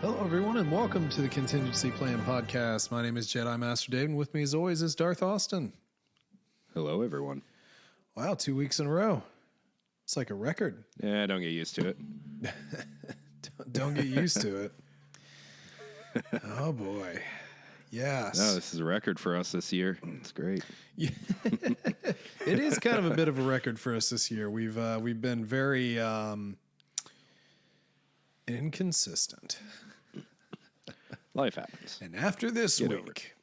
Hello, everyone, and welcome to the Contingency Plan Podcast. My name is Jedi Master Dave, and with me, as always, is Darth Austin. Hello, everyone. Wow, 2 weeks in a row. It's like a record. Yeah, don't get used to it. Don't get used to it. Oh, boy. Yes. No, this is a record for us this year. It's great. Yeah. It is kind of a bit of a record for us this year. We've been very inconsistent. Life happens. And after this week...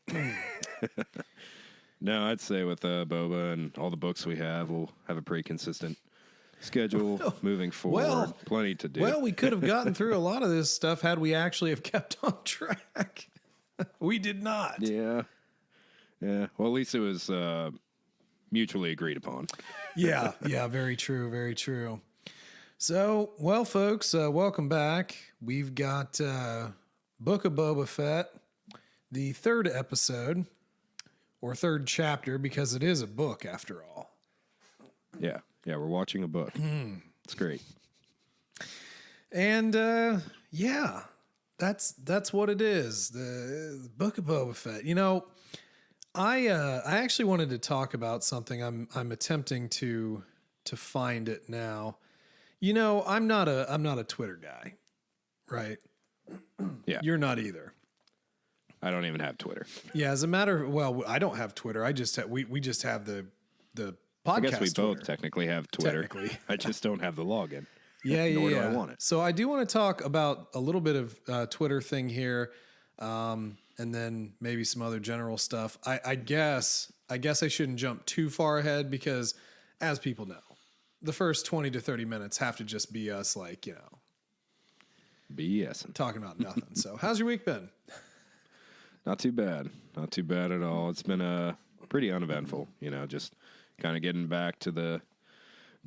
No, I'd say with Boba and all the books we have, we'll have a pretty consistent schedule moving forward. Well, plenty to do. Well, we could have gotten through a lot of this stuff had we actually have kept on track. We did not. Yeah. Well, at least it was mutually agreed upon. Yeah, very true, very true. So, well, folks, welcome back. We've got Book of Boba Fett, the third episode, or third chapter, because it is a book after all. Yeah, we're watching a book. It's great. And, that's what it is, the Book of Boba Fett. You know, I actually wanted to talk about something. I'm attempting to find it now. You know, I'm not a Twitter guy, right? Yeah. You're not either. I don't even have Twitter. Yeah, as a matter of, well, I don't have Twitter. I just have, we just have the podcast. I guess we Twitter. both technically have Twitter. I just don't have the login. Yeah. Nor do I want it. So I do want to talk about a little bit of Twitter thing here, and then maybe some other general stuff. I guess I shouldn't jump too far ahead because, as people know, the first 20 to 30 minutes have to just be us, like, you know, BSing. talking about nothing. So how's your week been? Not too bad. Not too bad at all. It's been pretty uneventful, you know, just kind of getting back to the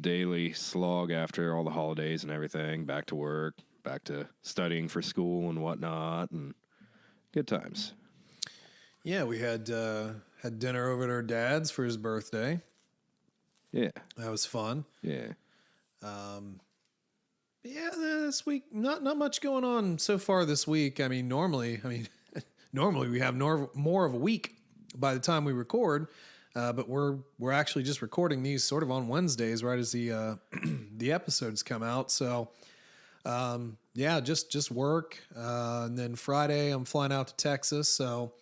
daily slog after all the holidays and everything, back to work, back to studying for school and whatnot, and good times. Yeah, we had dinner over at our dad's for his birthday. Yeah. That was fun. Yeah. This week, not much going on so far this week. I mean, normally we have more of a week by the time we record, but we're actually just recording these sort of on Wednesdays, right as the the episodes come out. So, just work, and then Friday I'm flying out to Texas, so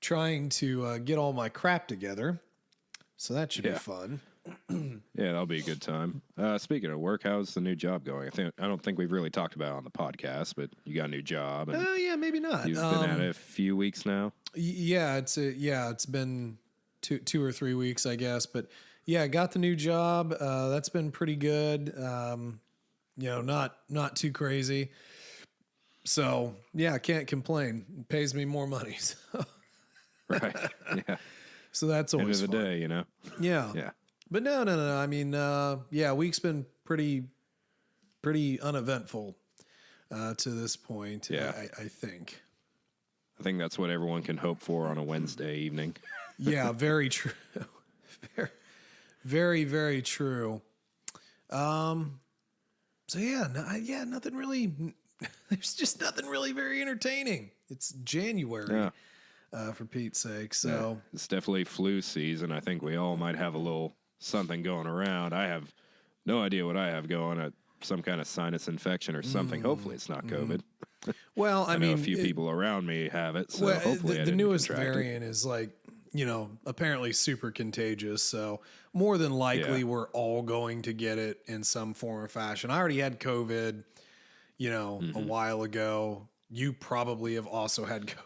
trying to get all my crap together. So that should be fun. Yeah, that'll be a good time. Speaking of work, how's the new job going? I don't think we've really talked about it on the podcast, but you got a new job. And Yeah, maybe not. You've been at it a few weeks now. Yeah, it's been two or 3 weeks, I guess. But yeah, I got the new job. That's been pretty good. Not too crazy. So yeah, I can't complain. It pays me more money. So. Right. Yeah. So that's always end of the fun. day, you know. Yeah. But no. I mean, week's been pretty uneventful to this point. Yeah. I think. I think that's what everyone can hope for on a Wednesday evening. Yeah, very true. Very, very true. Nothing really. There's just nothing really very entertaining. It's January, for Pete's sake. So it's definitely flu season. I think we all might have a little something going around. I have no idea what I have going. Some kind of sinus infection or something. Hopefully, it's not COVID. Well, I mean, know a few people around me have it. So hopefully, the newest variant is like, apparently super contagious. So more than likely, we're all going to get it in some form or fashion. I already had COVID, a while ago. You probably have also had COVID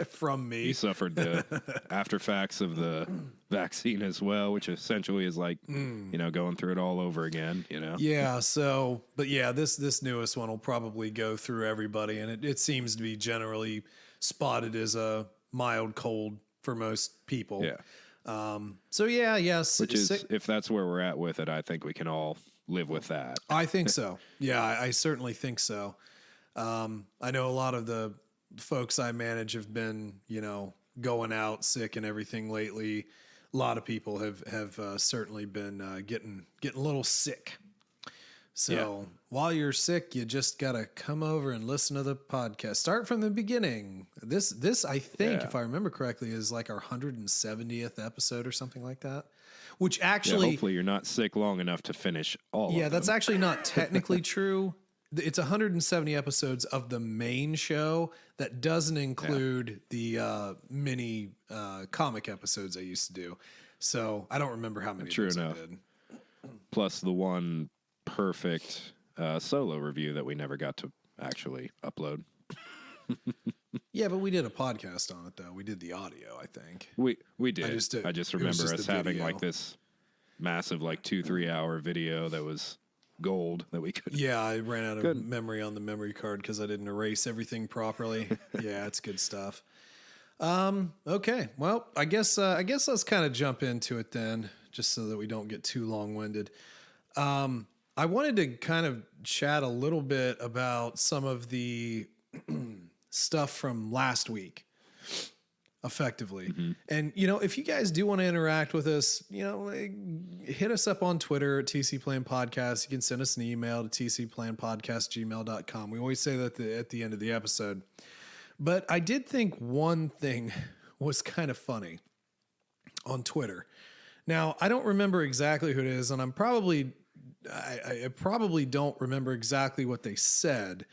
from me. You suffered the after facts of the vaccine as well, which essentially is like, going through it all over again, Yeah. So, but yeah, this newest one will probably go through everybody. And it seems to be generally spotted as a mild cold for most people. Yeah. Yes. Which is, if that's where we're at with it, I think we can all live with that. I think so. Yeah, I certainly think so. I know a lot of the folks I manage have been, going out sick and everything lately. A lot of people have certainly been getting a little sick. So while you're sick, you just got to come over and listen to the podcast. Start from the beginning. This I think, if I remember correctly, is like our 170th episode or something like that. Which actually... hopefully you're not sick long enough to finish all of them. Yeah, that's actually not technically true. It's 170 episodes of the main show. That doesn't include the mini comic episodes I used to do. So I don't remember how many of those I did. Plus the one perfect solo review that we never got to actually upload. Yeah, but we did a podcast on it, though. We did the audio, I think. We did. I just remember us having like this massive, like 2-3 hour video that was gold that we could. Yeah, I ran out of memory on the memory card because I didn't erase everything properly. Yeah, it's good stuff. Okay, well, I guess let's kind of jump into it then, just so that we don't get too long-winded. I wanted to kind of chat a little bit about some of the stuff from last week, effectively. Mm-hmm. And, if you guys do want to interact with us, hit us up on Twitter at TC Plan Podcast. You can send us an email to tcplanpodcast@gmail.com. We always say that at the end of the episode. But I did think one thing was kind of funny on Twitter. Now, I don't remember exactly who it is, and I probably don't remember exactly what they said,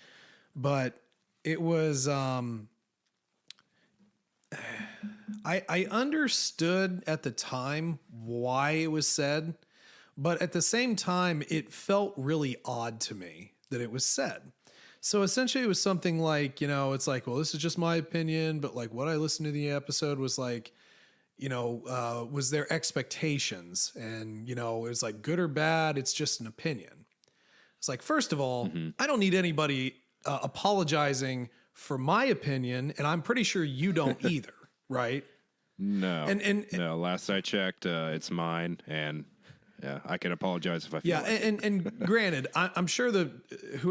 but it was, I understood at the time why it was said, but at the same time, it felt really odd to me that it was said. So essentially it was something like, it's like, well, this is just my opinion, but like what I listened to the episode was like, was their expectations, and, it was like good or bad. It's just an opinion. It's like, first of all, I don't need anybody apologizing for my opinion, and I'm pretty sure you don't either, right? No, no. Last I checked, it's mine, and yeah, I can apologize if I feel. Yeah, and granted, I'm sure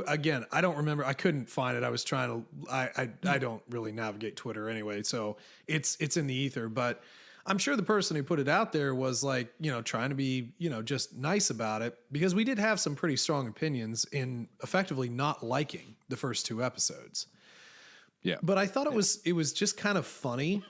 again, I don't remember. I couldn't find it. I was trying to. I don't really navigate Twitter anyway, so it's in the ether. But I'm sure the person who put it out there was like, trying to be, just nice about it, because we did have some pretty strong opinions in effectively not liking the first 2 episodes. Yeah. But I thought it was just kind of funny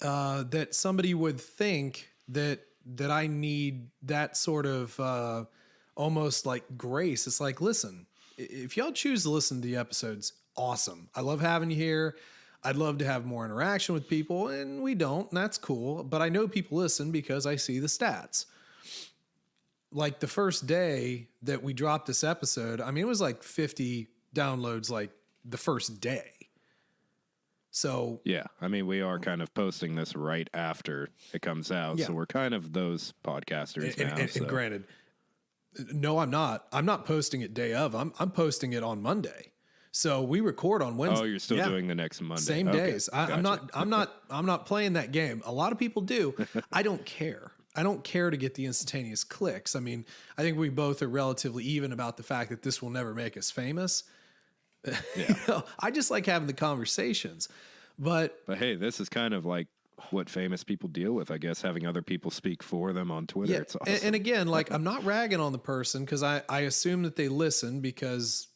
that somebody would think that I need that sort of almost like grace. It's like, listen, if y'all choose to listen to the episodes, awesome. I love having you here. I'd love to have more interaction with people, and we don't, and that's cool. But I know people listen because I see the stats. Like the first day that we dropped this episode, I mean, it was like 50 downloads like the first day. So yeah, I mean, we are kind of posting this right after it comes out, so we're kind of those podcasters now. And granted, no, I'm not. I'm not posting it day of. I'm posting it on Monday. So we record on Wednesday. Oh, you're still doing the next Monday. Same days. Gotcha. I'm not playing that game. A lot of people do. I don't care. I don't care to get the instantaneous clicks. I mean, I think we both are relatively even about the fact that this will never make us famous. Yeah. I just like having the conversations. But hey, this is kind of like what famous people deal with, I guess, having other people speak for them on Twitter. Yeah, it's awesome. And again, like, I'm not ragging on the person because I assume that they listen because,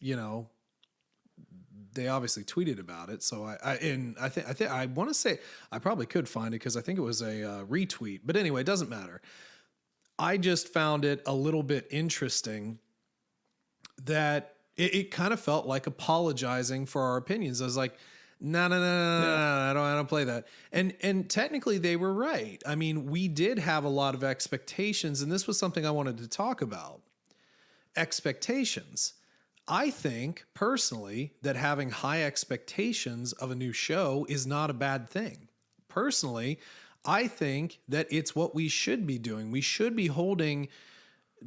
they obviously tweeted about it. So I think I want to say I probably could find it because I think it was a retweet. But anyway, it doesn't matter. I just found it a little bit interesting that it kind of felt like apologizing for our opinions. I was like, no, I don't play that. And technically they were right. I mean, we did have a lot of expectations, and this was something I wanted to talk about. Expectations. I think personally that having high expectations of a new show is not a bad thing. Personally, I think that it's what we should be doing. We should be holding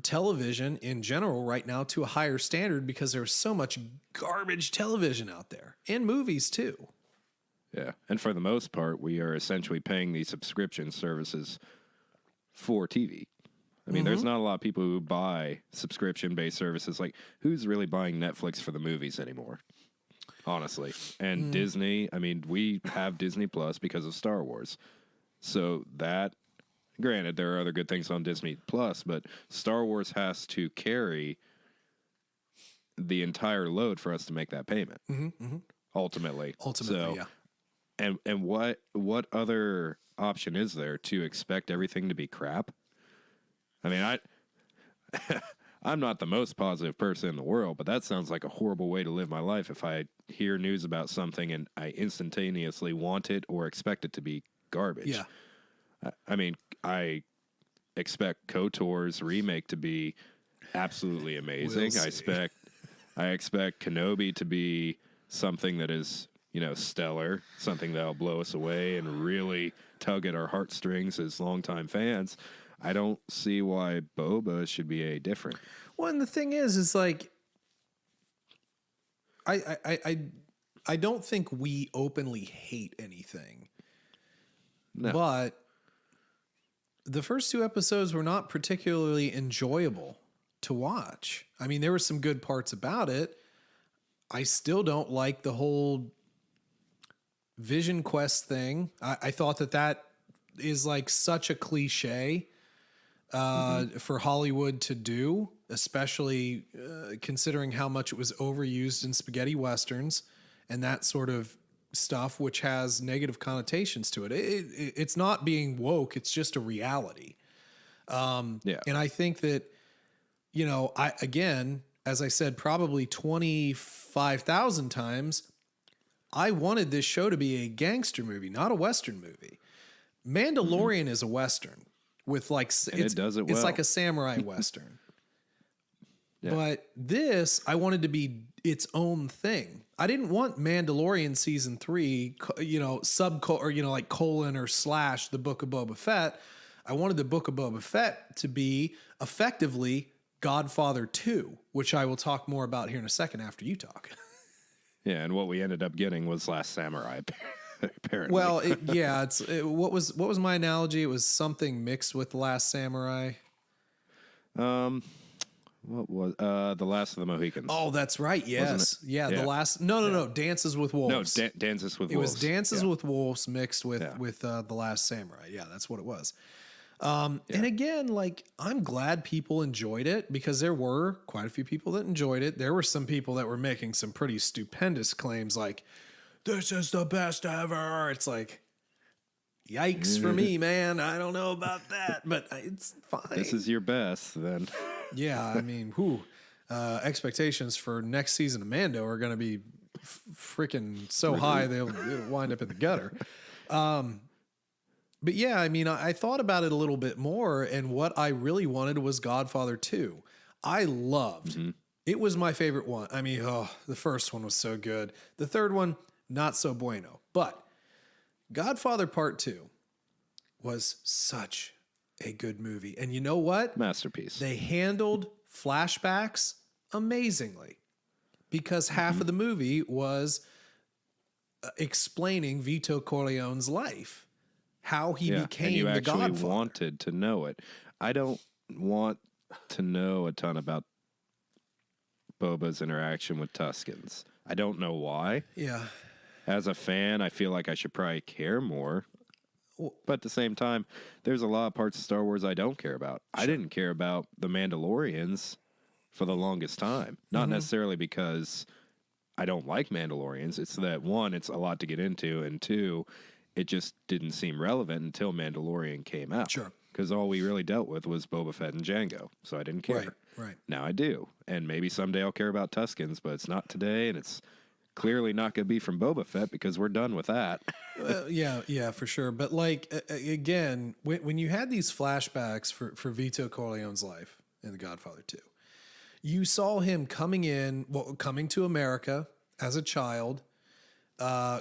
television in general right now to a higher standard because there's so much garbage television out there, and movies too. Yeah. And for the most part, we are essentially paying these subscription services for TV. I mean, there's not a lot of people who buy subscription-based services. Like, who's really buying Netflix for the movies anymore? Honestly. And Disney, I mean, we have Disney Plus because of Star Wars. So that, granted, there are other good things on Disney Plus, but Star Wars has to carry the entire load for us to make that payment. Ultimately, so, yeah. And what other option is there to expect everything to be crap? I mean, I'm not the most positive person in the world, but that sounds like a horrible way to live my life if I hear news about something and I instantaneously want it or expect it to be garbage. Yeah. I mean, I expect KOTOR's remake to be absolutely amazing. I expect Kenobi to be something that is, stellar, something that'll blow us away and really tug at our heartstrings as longtime fans. I don't see why Boba should be any different. Well, and the thing is like, I don't think we openly hate anything. No. But the first 2 episodes were not particularly enjoyable to watch. I mean, there were some good parts about it. I still don't like the whole Vision Quest thing. I thought that is like such a cliche for Hollywood to do, especially considering how much it was overused in spaghetti westerns and that sort of stuff, which has negative connotations to it. It's not being woke. It's just a reality. And I think that, again, as I said, probably 25,000 times, I wanted this show to be a gangster movie, not a Western movie. Mandalorian is a Western with like, it does it well. It's like a samurai Western. But this, I wanted to be its own thing. I didn't want Mandalorian season 3, like colon or / the Book of Boba Fett. I wanted the Book of Boba Fett to be effectively Godfather 2, which I will talk more about here in a second after you talk. Yeah, and what we ended up getting was Last Samurai, apparently. Well, what was my analogy? It was something mixed with Last Samurai. What was The Last of the Mohicans? Oh, that's right. Yes. Yeah, the last. No. Dances with Wolves. No, Dances with Wolves. It was Dances with Wolves mixed with The Last Samurai. Yeah, that's what it was. And again, like, I'm glad people enjoyed it because there were quite a few people that enjoyed it. There were some people that were making some pretty stupendous claims like, this is the best ever. It's like, yikes for me, man. I don't know about that, but it's fine. This is your best, then. Yeah, I mean, expectations for next season of Mando are going to be freaking so high it'll wind up in the gutter. But yeah, I mean, I thought about it a little bit more, and what I really wanted was Godfather 2. I loved. It was my favorite one. I mean, the first one was so good. The third one, not so bueno. But Godfather Part 2 was such a good movie. And you know what? Masterpiece. They handled flashbacks amazingly because half of the movie was explaining Vito Corleone's life, how he became the Godfather. And you actually wanted to know it. I don't want to know a ton about Boba's interaction with Tuskens. I don't know why. Yeah. As a fan, I feel like I should probably care more. But at the same time, there's a lot of parts of Star Wars I don't care about. Sure. I didn't care about the Mandalorians for the longest time. Not necessarily because I don't like Mandalorians. It's that, one, it's a lot to get into, and two, it just didn't seem relevant until Mandalorian came out. Sure. Because all we really dealt with was Boba Fett and Jango, so I didn't care. Right. Now I do, and maybe someday I'll care about Tuskens, but it's not today, and it's clearly not going to be from Boba Fett because we're done with that. Yeah, for sure. But like, again, when you had these flashbacks for Vito Corleone's life in The Godfather 2, you saw him coming to America as a child,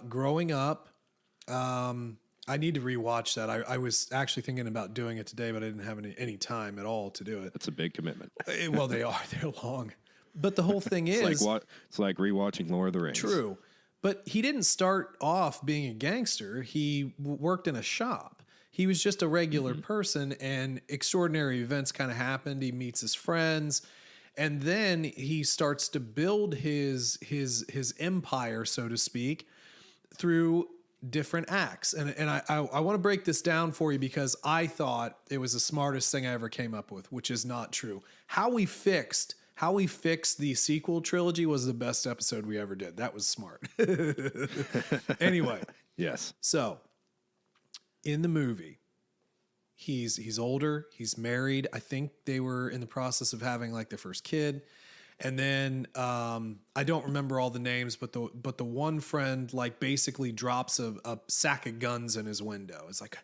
growing up. I need to rewatch that. I was actually thinking about doing it today, but I didn't have any time at all to do it. That's a big commitment. Well, they are. They're long. But the whole thing is... It's like rewatching Lord of the Rings. True. But he didn't start off being a gangster. He worked in a shop. He was just a regular person, and extraordinary events kind of happened. He meets his friends, and then he starts to build his empire, so to speak, through different acts. And I want to break this down for you because I thought it was the smartest thing I ever came up with, which is not true. How how we fixed the sequel trilogy was the best episode we ever did. That was smart. Anyway. Yes. So in the movie, he's older, he's married. I think they were in the process of having like their first kid. And then I don't remember all the names, but the one friend like basically drops a sack of guns in his window. It's like,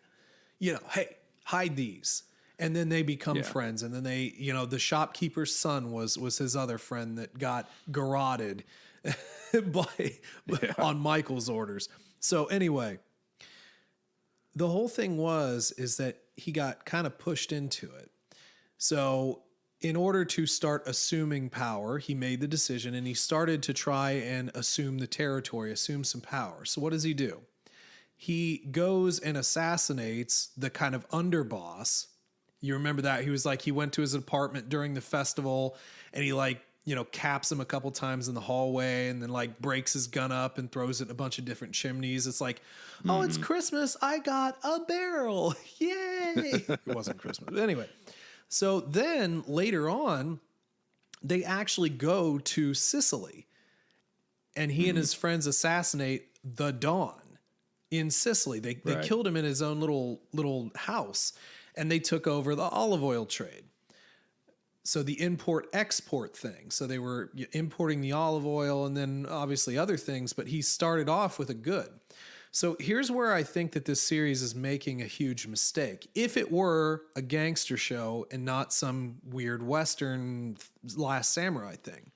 hey, hide these. And then they become friends. And then they, the shopkeeper's son was his other friend that got garroted on Michael's orders. So anyway, the whole thing is that he got kind of pushed into it. So in order to start assuming power, he made the decision and he started to try and assume the territory, assume some power. So what does he do? He goes and assassinates the kind of underboss. You remember that? He went to his apartment during the festival and he caps him a couple times in the hallway and then like breaks his gun up and throws it in a bunch of different chimneys. It's like, oh, it's Christmas. I got a barrel. Yay. It wasn't Christmas. But anyway. So then later on, they actually go to Sicily and he and his friends assassinate the Don in Sicily. They killed him in his own little house and they took over the olive oil trade. So the import-export thing. So they were importing the olive oil and then obviously other things, but he started off with a good. So here's where I think that this series is making a huge mistake. If it were a gangster show and not some weird Western Last Samurai thing,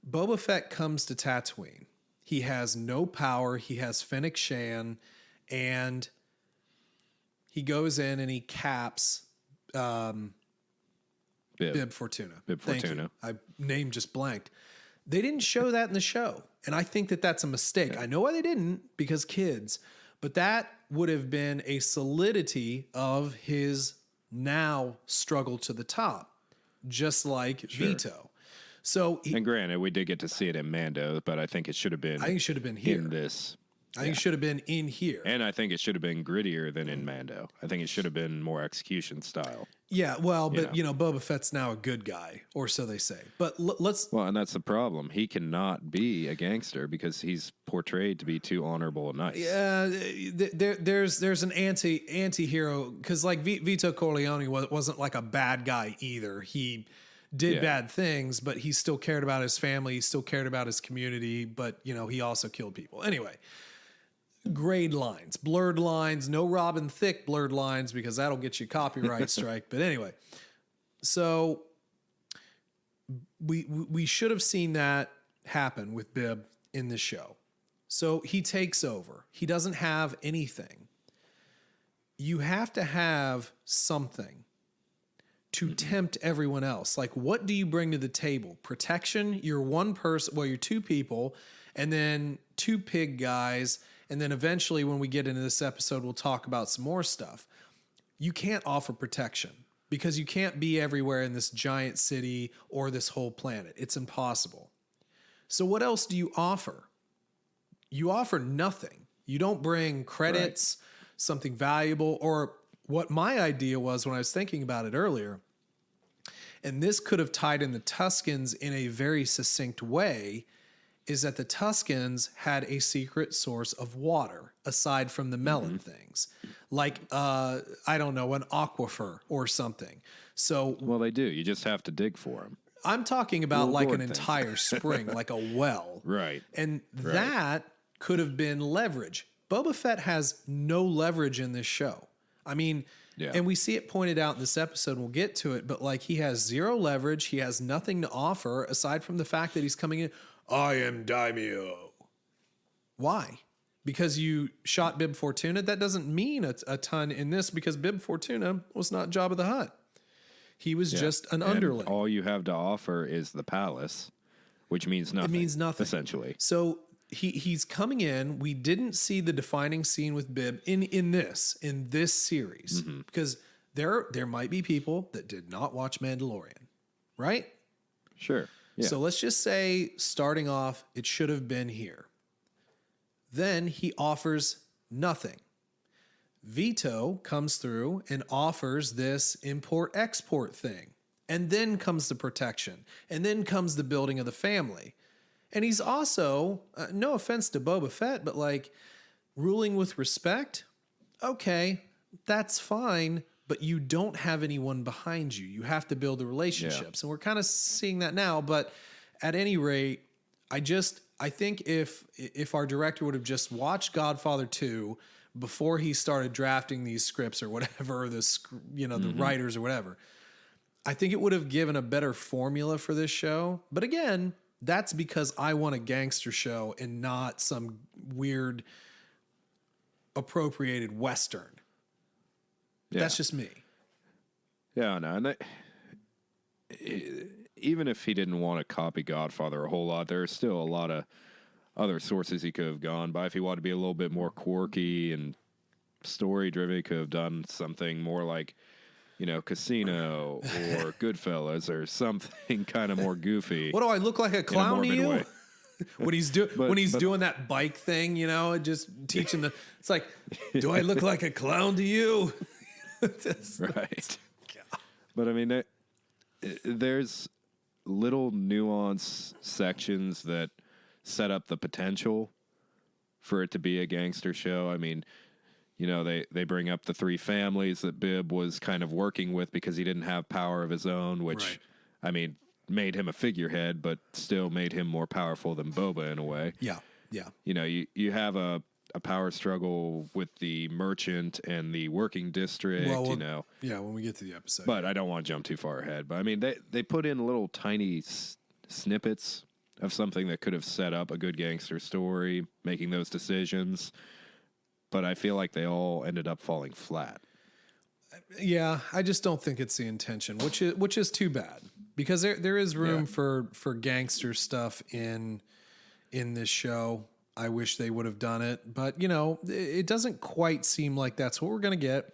Boba Fett comes to Tatooine. He has no power. He has Fennec Shan, and he goes in and he caps Bib Fortuna. Bib Fortuna. I name just blanked. They didn't show that in the show. And I think that that's a mistake. I know why they didn't, because kids, but that would have been a solidity of his now struggle to the top, just like Vito. So, and granted, we did get to see it in Mando, but I think it should have been. I think it should have been here. In this. I think it should have been in here. And I think it should have been grittier than in Mando. I think it should have been more execution style. Yeah, well, but Boba Fett's now a good guy, or so they say. But let's. Well, and that's the problem. He cannot be a gangster because he's portrayed to be too honorable and nice. Yeah, there's an anti-hero because like Vito Corleone wasn't like a bad guy either. He did bad things, but he still cared about his family. He still cared about his community, but he also killed people. Anyway. Grade lines, blurred lines, no Robin Thicke blurred lines because that'll get you a copyright strike. But anyway, so we should have seen that happen with Bib in the show. So he takes over. He doesn't have anything. You have to have something to tempt everyone else. Like, what do you bring to the table? Protection. You're one person. Well, you're two people, and then two pig guys. And then eventually when we get into this episode, we'll talk about some more stuff. You can't offer protection because you can't be everywhere in this giant city or this whole planet. It's impossible. So what else do you offer? You offer nothing. You don't bring credits, something valuable, or what my idea was when I was thinking about it earlier. And this could have tied in the Tuskens in a very succinct way, is that the Tuskens had a secret source of water aside from the melon things, like, I don't know, an aquifer or something. So, well, they do. You just have to dig for them. I'm talking about like an entire spring, like a well. Right. And that could have been leverage. Boba Fett has no leverage in this show. I mean, and we see it pointed out in this episode. We'll get to it, but like he has zero leverage. He has nothing to offer aside from the fact that he's coming in. I am Daimyo. Why? Because you shot Bib Fortuna? That doesn't mean a ton in this because Bib Fortuna was not Jabba the Hutt. He was just an underling. All you have to offer is the palace, which means nothing. It means nothing. Essentially. So he's coming in. We didn't see the defining scene with Bib in this series because there might be people that did not watch Mandalorian, right? Sure. Yeah. So let's just say, starting off, it should have been here. Then he offers nothing. Vito comes through and offers this import-export thing. And then comes the protection. And then comes the building of the family. And he's also, no offense to Boba Fett, but like ruling with respect. Okay, that's fine. But you don't have anyone behind you. You have to build the relationships. And we're kind of seeing that now. But at any rate, I think if our director would have just watched Godfather 2 before he started drafting these scripts or whatever, the writers or whatever, I think it would have given a better formula for this show. But again, that's because I want a gangster show and not some weird appropriated Western. Yeah. That's just me. Yeah, no, and even if he didn't want to copy Godfather a whole lot, there are still a lot of other sources he could have gone by. If he wanted to be a little bit more quirky and story-driven, he could have done something more like, Casino or Goodfellas or something kind of more goofy. What do I look like, a clown to you? When he's doing that bike thing, just teaching it's like, do I look like a clown to you? Right. But I mean, there's little nuance sections that set up the potential for it to be a gangster show. I mean, they bring up the three families that Bib was kind of working with because he didn't have power of his own, which, right. I mean, made him a figurehead, but still made him more powerful than Boba in a way. Yeah, yeah. You have a power struggle with the merchant and the working district, Yeah, when we get to the episode. But I don't want to jump too far ahead. But I mean, they put in little tiny snippets of something that could have set up a good gangster story, making those decisions. But I feel like they all ended up falling flat. Yeah, I just don't think it's the intention, which is too bad, because there is room for gangster stuff in this show. I wish they would have done it, but it doesn't quite seem like that's what we're going to get.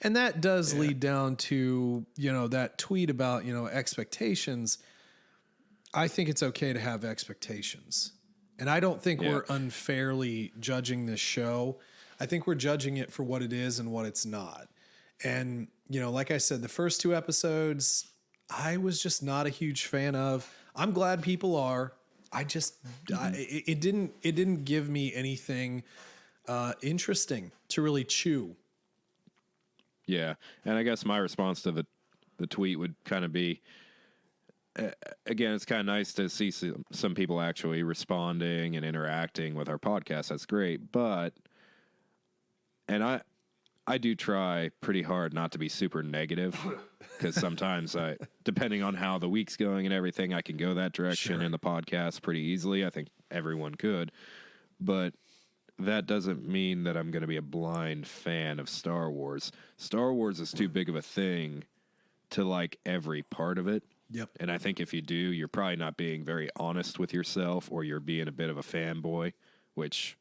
And that does lead down to, that tweet about, expectations. I think it's okay to have expectations. And I don't think we're unfairly judging this show. I think we're judging it for what it is and what it's not. And, like I said, the first two episodes, I was just not a huge fan of. I'm glad people are. I just, it didn't give me anything interesting to really chew. Yeah. And I guess my response to the tweet would kind of be, again, it's kind of nice to see some people actually responding and interacting with our podcast. That's great. But, and I do try pretty hard not to be super negative, because sometimes depending on how the week's going and everything, I can go that direction in the podcast pretty easily. I think everyone could, but that doesn't mean that I'm going to be a blind fan of Star Wars. Star Wars is too big of a thing to like every part of it. Yep. And I think if you do, you're probably not being very honest with yourself, or you're being a bit of a fanboy, which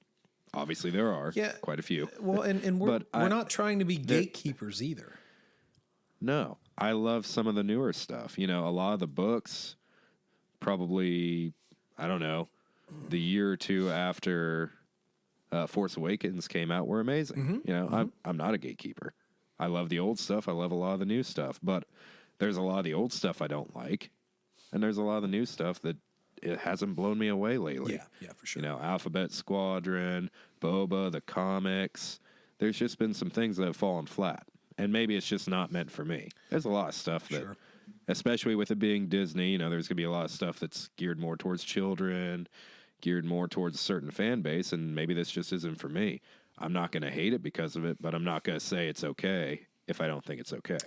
obviously there are quite a few. Well, and we're not trying to be gatekeepers either. No, I love some of the newer stuff. A lot of the books, probably, I don't know, the year or two after Force Awakens came out were amazing. I'm not a gatekeeper. I love the old stuff. I love a lot of the new stuff, but there's a lot of the old stuff I don't like, and there's a lot of the new stuff that it hasn't blown me away lately. Yeah, for sure. Alphabet Squadron, Boba, the comics. There's just been some things that have fallen flat, and maybe it's just not meant for me. There's a lot of stuff that, especially with it being Disney, there's going to be a lot of stuff that's geared more towards children, geared more towards a certain fan base, and maybe this just isn't for me. I'm not going to hate it because of it, but I'm not going to say it's okay if I don't think it's okay.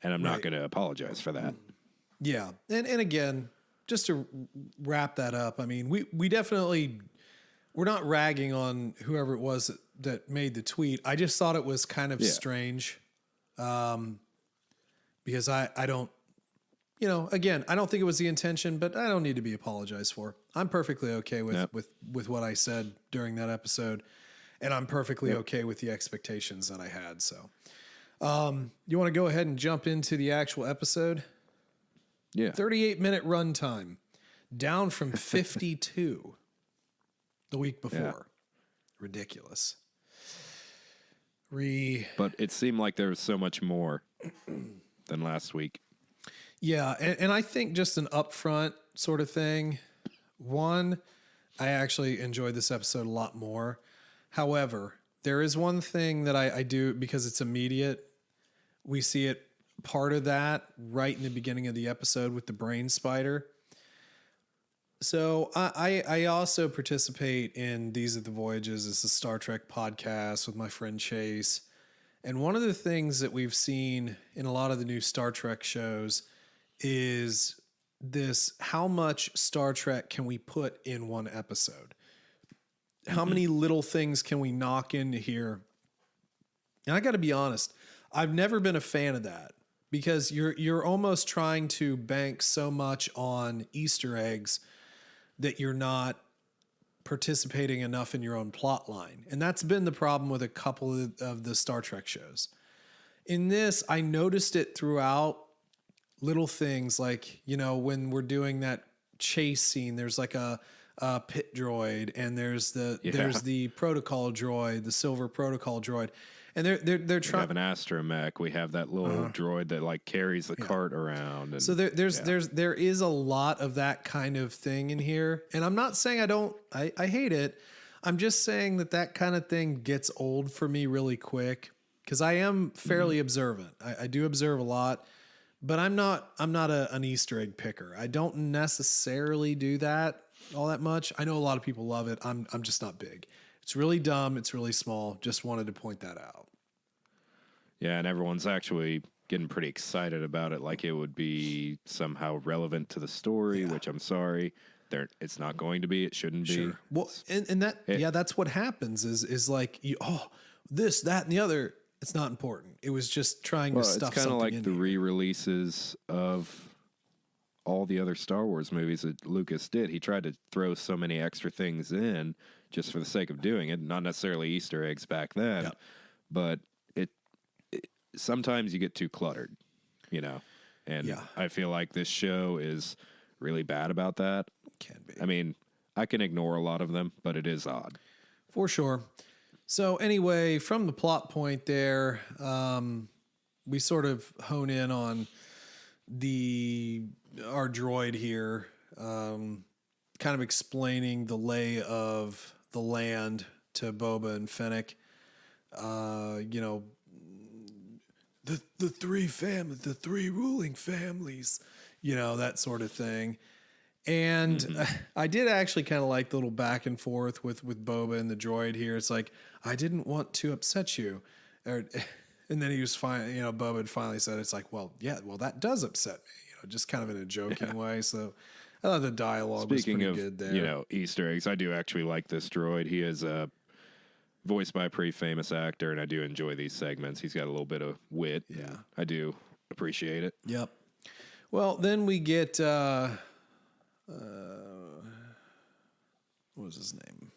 And I'm not going to apologize for that. Yeah. And again, just to wrap that up, I mean, we definitely, we're not ragging on whoever it was that made the tweet. I just thought it was kind of strange. Because I don't, again, I don't think it was the intention, but I don't need to be apologized for. I'm perfectly okay with what I said during that episode. And I'm perfectly okay with the expectations that I had. So, you want to go ahead and jump into the actual episode? Yeah. 38-minute runtime, down from 52 the week before. Yeah. Ridiculous. But it seemed like there was so much more than last week. Yeah, and I think just an upfront sort of thing. One, I actually enjoyed this episode a lot more. However, there is one thing that I do because it's immediate. We see it part of that right in the beginning of the episode with the brain spider. So I also participate in These Are the Voyages. It's a Star Trek podcast with my friend Chase. And one of the things that we've seen in a lot of the new Star Trek shows is this: how much Star Trek can we put in one episode? How many little things can we knock into here? And I got to be honest, I've never been a fan of that, because you're almost trying to bank so much on Easter eggs that you're not participating enough in your own plot line. And that's been the problem with a couple of the Star Trek shows. In this, I noticed it throughout, little things like, when we're doing that chase scene, there's like a pit droid, and there's the protocol droid, the silver protocol droid. And they're trying. We have an astromech. We have that little droid that like carries the cart around. And, so there is a lot of that kind of thing in here. And I'm not saying I hate it. I'm just saying that kind of thing gets old for me really quick, because I am fairly observant. I do observe a lot, but I'm not an Easter egg picker. I don't necessarily do that all that much. I know a lot of people love it. I'm just not big. It's really dumb. It's really small. Just wanted to point that out. Yeah, and everyone's actually getting pretty excited about it, like it would be somehow relevant to the story, which I'm sorry, it's not going to be. It shouldn't be. Sure. Well, and that's what happens is like, this, that, and the other. It's not important. It was just trying to stuff something in. It's kind of like the re-releases of all the other Star Wars movies that Lucas did. He tried to throw so many extra things in just for the sake of doing it. Not necessarily Easter eggs back then, but it sometimes you get too cluttered, And I feel like this show is really bad about that. Can be. I mean, I can ignore a lot of them, but it is odd. For sure. So anyway, from the plot point there, we sort of hone in on our droid here, kind of explaining the lay of the land to Boba and Fennec. The three ruling families, that sort of thing. And I did actually kind of like the little back and forth with Boba and the droid here. It's like, I didn't want to upset you. And then he was fine. Boba had finally said, it's like, well, that does upset me, just kind of in a joking way. So I thought the dialogue was pretty good there. Easter eggs. I do actually like this droid. He is voiced by a pretty famous actor, and I do enjoy these segments. He's got a little bit of wit. Yeah. I do appreciate it. Yep. Well, then we get, what was his name?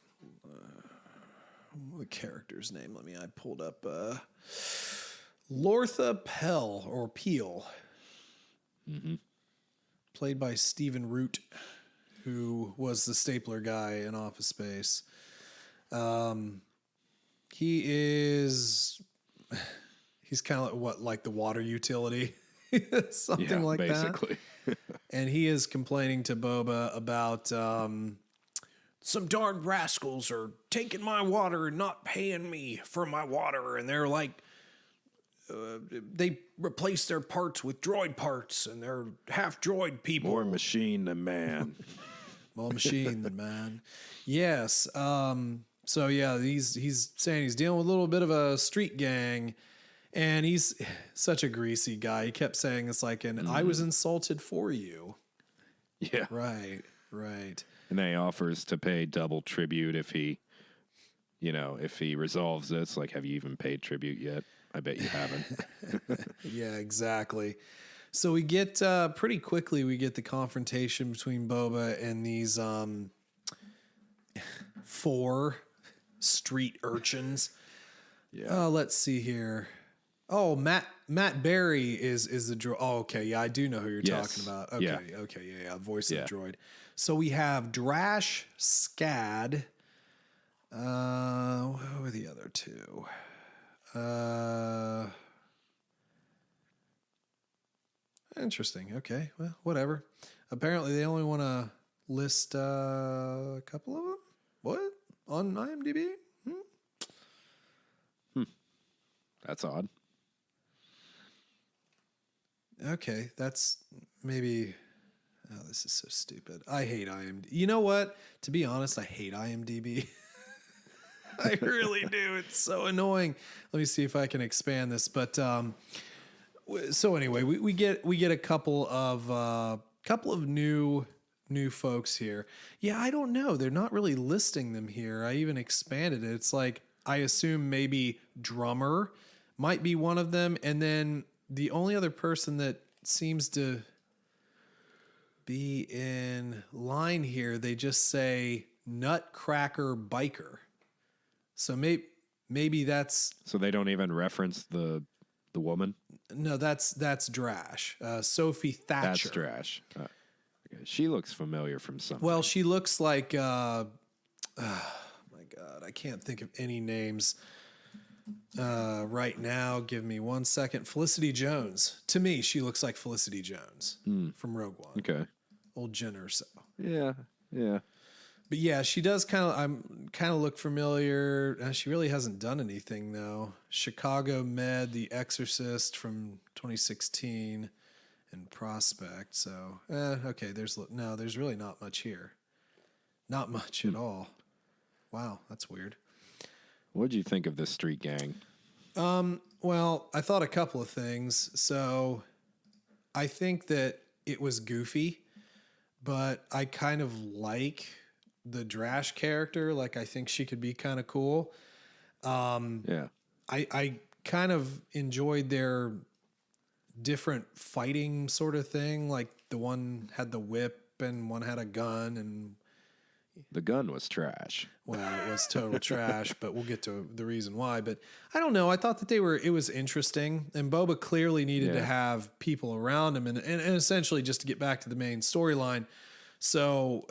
The character's name. I pulled up Lortha Pell or Peel, played by Stephen Root, who was the stapler guy in Office Space. He's kind of like the water utility, something like basically. that. And he is complaining to Boba about some darn rascals are taking my water and not paying me for my water. And they're like, they replace their parts with droid parts, and they're half droid people. More machine than man. More machine than man. Yes. So yeah, he's saying he's dealing with a little bit of a street gang, and he's such a greasy guy. He kept saying it's like, I was insulted for you. Yeah. Right. And then he offers to pay double tribute if he resolves this. Like, have you even paid tribute yet? I bet you haven't. Yeah, exactly. So we get pretty quickly, we get the confrontation between Boba and these 4 street urchins. Yeah. Let's see here. Oh, Matt Berry is the droid. Oh, okay. Yeah, I do know who you're talking about. Okay. Yeah. Okay. Yeah. Voice of the droid. So we have Drash Scad. Who are the other 2? Interesting. Okay. Well, whatever. Apparently, they only want to list a couple of them. What? On IMDb? That's odd. Okay. That's maybe... Oh, this is so stupid. I hate IMDb. You know what? To be honest, I hate IMDb. I really do. It's so annoying. Let me see if I can expand this. But so anyway, we get a couple of new folks here. Yeah, I don't know. They're not really listing them here. I even expanded it. It's like I assume maybe drummer might be one of them, and then the only other person that seems to be in line here, they just say Nutcracker Biker. So maybe that's... So they don't even reference the woman? No, that's Drash. Sophie Thatcher. That's Drash. Okay. She looks familiar from something. Well, she looks like... oh my God, I can't think of any names right now. Give me 1 second. Felicity Jones. To me, she looks like Felicity Jones from Rogue One. Okay. Old Jen Erso. Yeah. But yeah, she does kind of look familiar. She really hasn't done anything though. Chicago Med, The Exorcist from 2016, and Prospect. So okay, there's really not much here. Not much at all. Wow, that's weird. What did you think of this street gang? Well, I thought a couple of things. So I think that it was goofy, but I kind of like the Drash character. Like, I think she could be kind of cool. Yeah. I kind of enjoyed their different fighting sort of thing. Like the one had the whip and one had a gun, and the gun was trash. Well, it was total trash, but we'll get to the reason why. But I don't know. I thought that it was interesting, and Boba clearly needed to have people around him, and essentially just to get back to the main storyline. So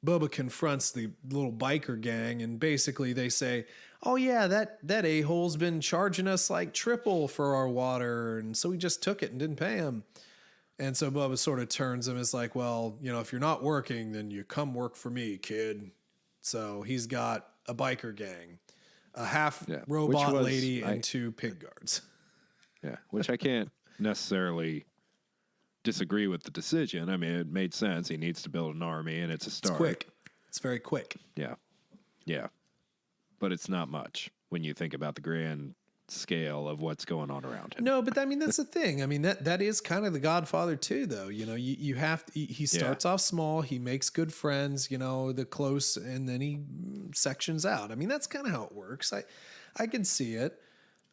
Boba confronts the little biker gang, and basically they say, "Oh yeah, that a-hole's been charging us like triple for our water, and so we just took it and didn't pay him." And so Bubba sort of turns him as like, well, if you're not working, then you come work for me, kid. So he's got a biker gang, a half robot lady, and 2 pig guards. Yeah, which I can't necessarily disagree with the decision. I mean, it made sense. He needs to build an army, and it's a start. It's quick. It's very quick. Yeah. But it's not much when you think about the grand scale of what's going on around him. No, but I mean, that's the thing. I mean, that is kind of the Godfather too, though. You have to, he starts off small, he makes good friends, the close, and then he sections out. I mean, that's kind of how it works. I can see it.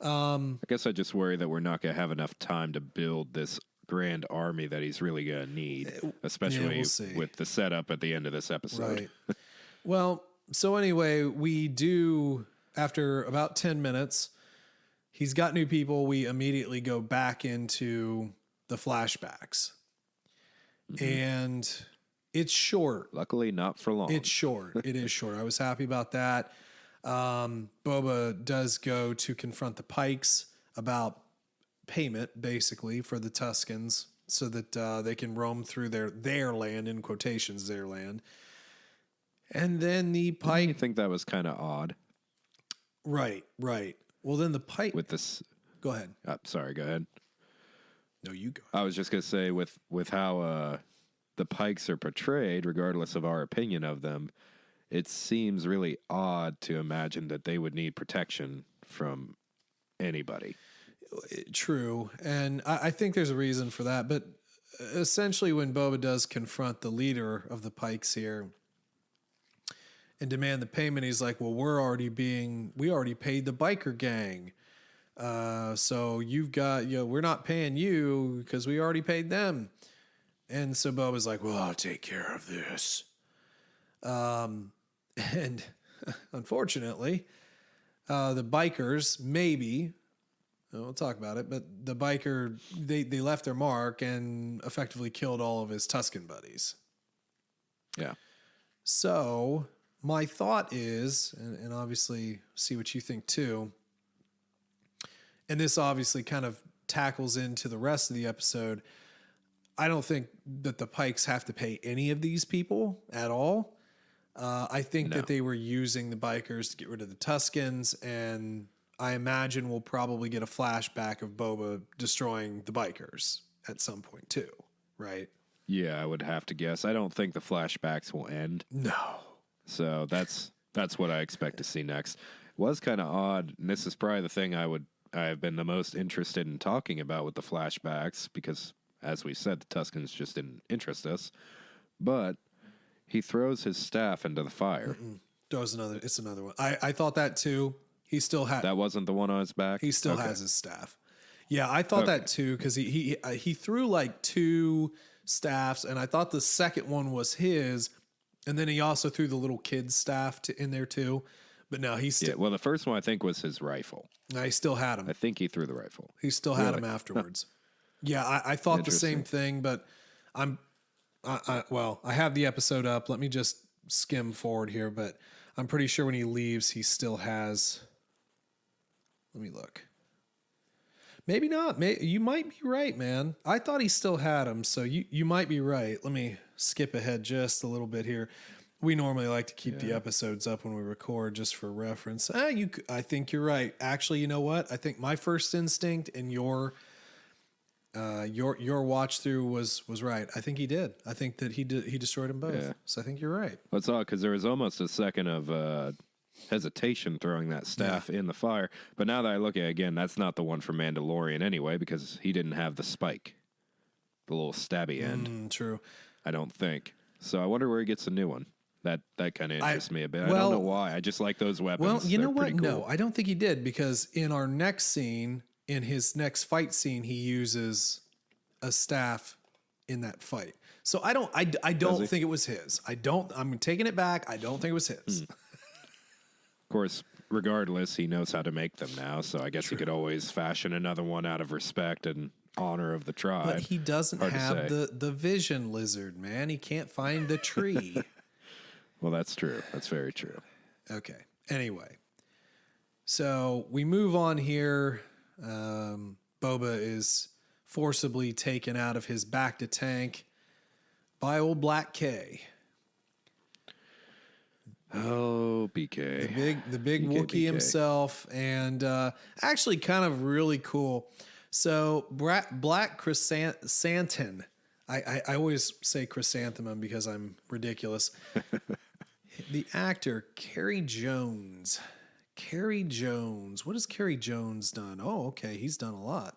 I guess I just worry that we're not going to have enough time to build this grand army that he's really going to need, especially with the setup at the end of this episode. Right. Well, so anyway, we do, after about 10 minutes, he's got new people. We immediately go back into the flashbacks. Mm-hmm. And it's short. Luckily, not for long. It's short. It is short. I was happy about that. Boba does go to confront the Pikes about payment, basically, for the Tuskens so that they can roam through their land, in quotations, their land. And then the Pike... Didn't you think that was kind of odd? Right. Well, then the Pike... With this... Go ahead. Sorry, go ahead. No, you go. I was just going to say, with how the Pikes are portrayed, regardless of our opinion of them, it seems really odd to imagine that they would need protection from anybody. True. And I think there's a reason for that. But essentially, when Boba does confront the leader of the Pikes here and demand the payment, he's like, well, we already paid the biker gang. So you've got, we're not paying you because we already paid them. And so Boba's like, well, I'll take care of this. And unfortunately, the bikers, maybe, we'll talk about it, but the biker, they left their mark and effectively killed all of his Tusken buddies. Yeah. So my thought is, and obviously see what you think too, and this obviously kind of tackles into the rest of the episode, I don't think that the Pikes have to pay any of these people at all. I think that they were using the bikers to get rid of the Tuskens, and I imagine we'll probably get a flashback of Boba destroying the bikers at some point too, right? Yeah, I would have to guess. I don't think the flashbacks will end. No. So that's what I expect to see next. It was kind of odd, and this is probably the thing I've been the most interested in talking about with the flashbacks, because as we said, the Tuskens just didn't interest us. But he throws his staff into the fire. It's another one. I thought that too. He still had that. Wasn't the one on his back. He still has his staff. Yeah, I thought that too, because he threw like 2 staffs, and I thought the second one was his, and then he also threw the little kid's staff in there too. But no, he still. Yeah, well, the first one I think was his rifle. No, he still had him. I think he threw the rifle. He still had him afterwards. Yeah, I thought the same thing, but I have the episode up. Let me just skim forward here, but I'm pretty sure when he leaves, he still has. Let me look. Maybe not. You might be right, man. I thought he still had him, so you might be right. Let me skip ahead just a little bit here. We normally like to keep the episodes up when we record just for reference. I think you're right. Actually, you know what? I think my first instinct and your watch through was right. I think he did. I think that he destroyed them both. Yeah. So I think you're right. Well, it's odd because there was almost a second of hesitation throwing that staff in the fire. But now that I look at it again, that's not the one from Mandalorian anyway, because he didn't have the spike, the little stabby end. True. I don't think. So I wonder where he gets a new one. That kind of interests me a bit. I don't know why. I just like those weapons. Well, you know what? Cool. No, I don't think he did, because in our next scene, in his next fight scene, he uses a staff in that fight. So I don't think it was his. I'm taking it back. I don't think it was his. Of course, regardless, he knows how to make them now. So I guess he could always fashion another one out of respect and honor of the tribe. But he doesn't have the vision lizard, man. He can't find the tree. Well, that's true. That's very true. Okay. Anyway, so we move on here. Boba is forcibly taken out of his bacta tank by old Black K. Oh, BK. The big BK, Wookiee BK. Himself, and actually kind of really cool. So Black Chrysanthemum. I always say chrysanthemum because I'm ridiculous. The actor, Carrie Jones. Carrie Jones. What has Carrie Jones done? Oh, okay. He's done a lot.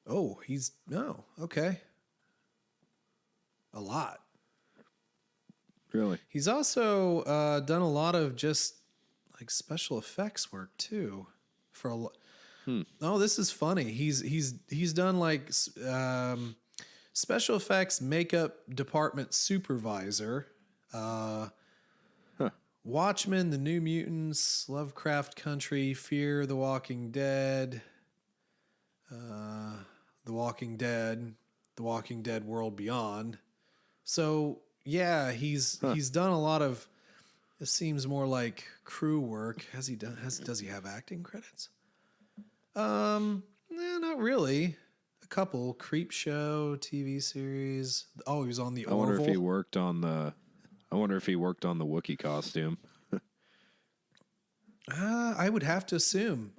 Okay. A lot. Really? He's also done a lot of just like special effects work too. For a lot. Oh, this is funny. He's done like special effects makeup department supervisor. Watchmen, The New Mutants, Lovecraft Country, Fear the Walking Dead, The Walking Dead World Beyond. So yeah, he's done a lot of. It seems more like crew work. Has he done? Does he have acting credits? Not really. A couple. Creep Show, TV series. Oh, he was on the Orville. I wonder if he worked on the Wookiee costume. I would have to assume.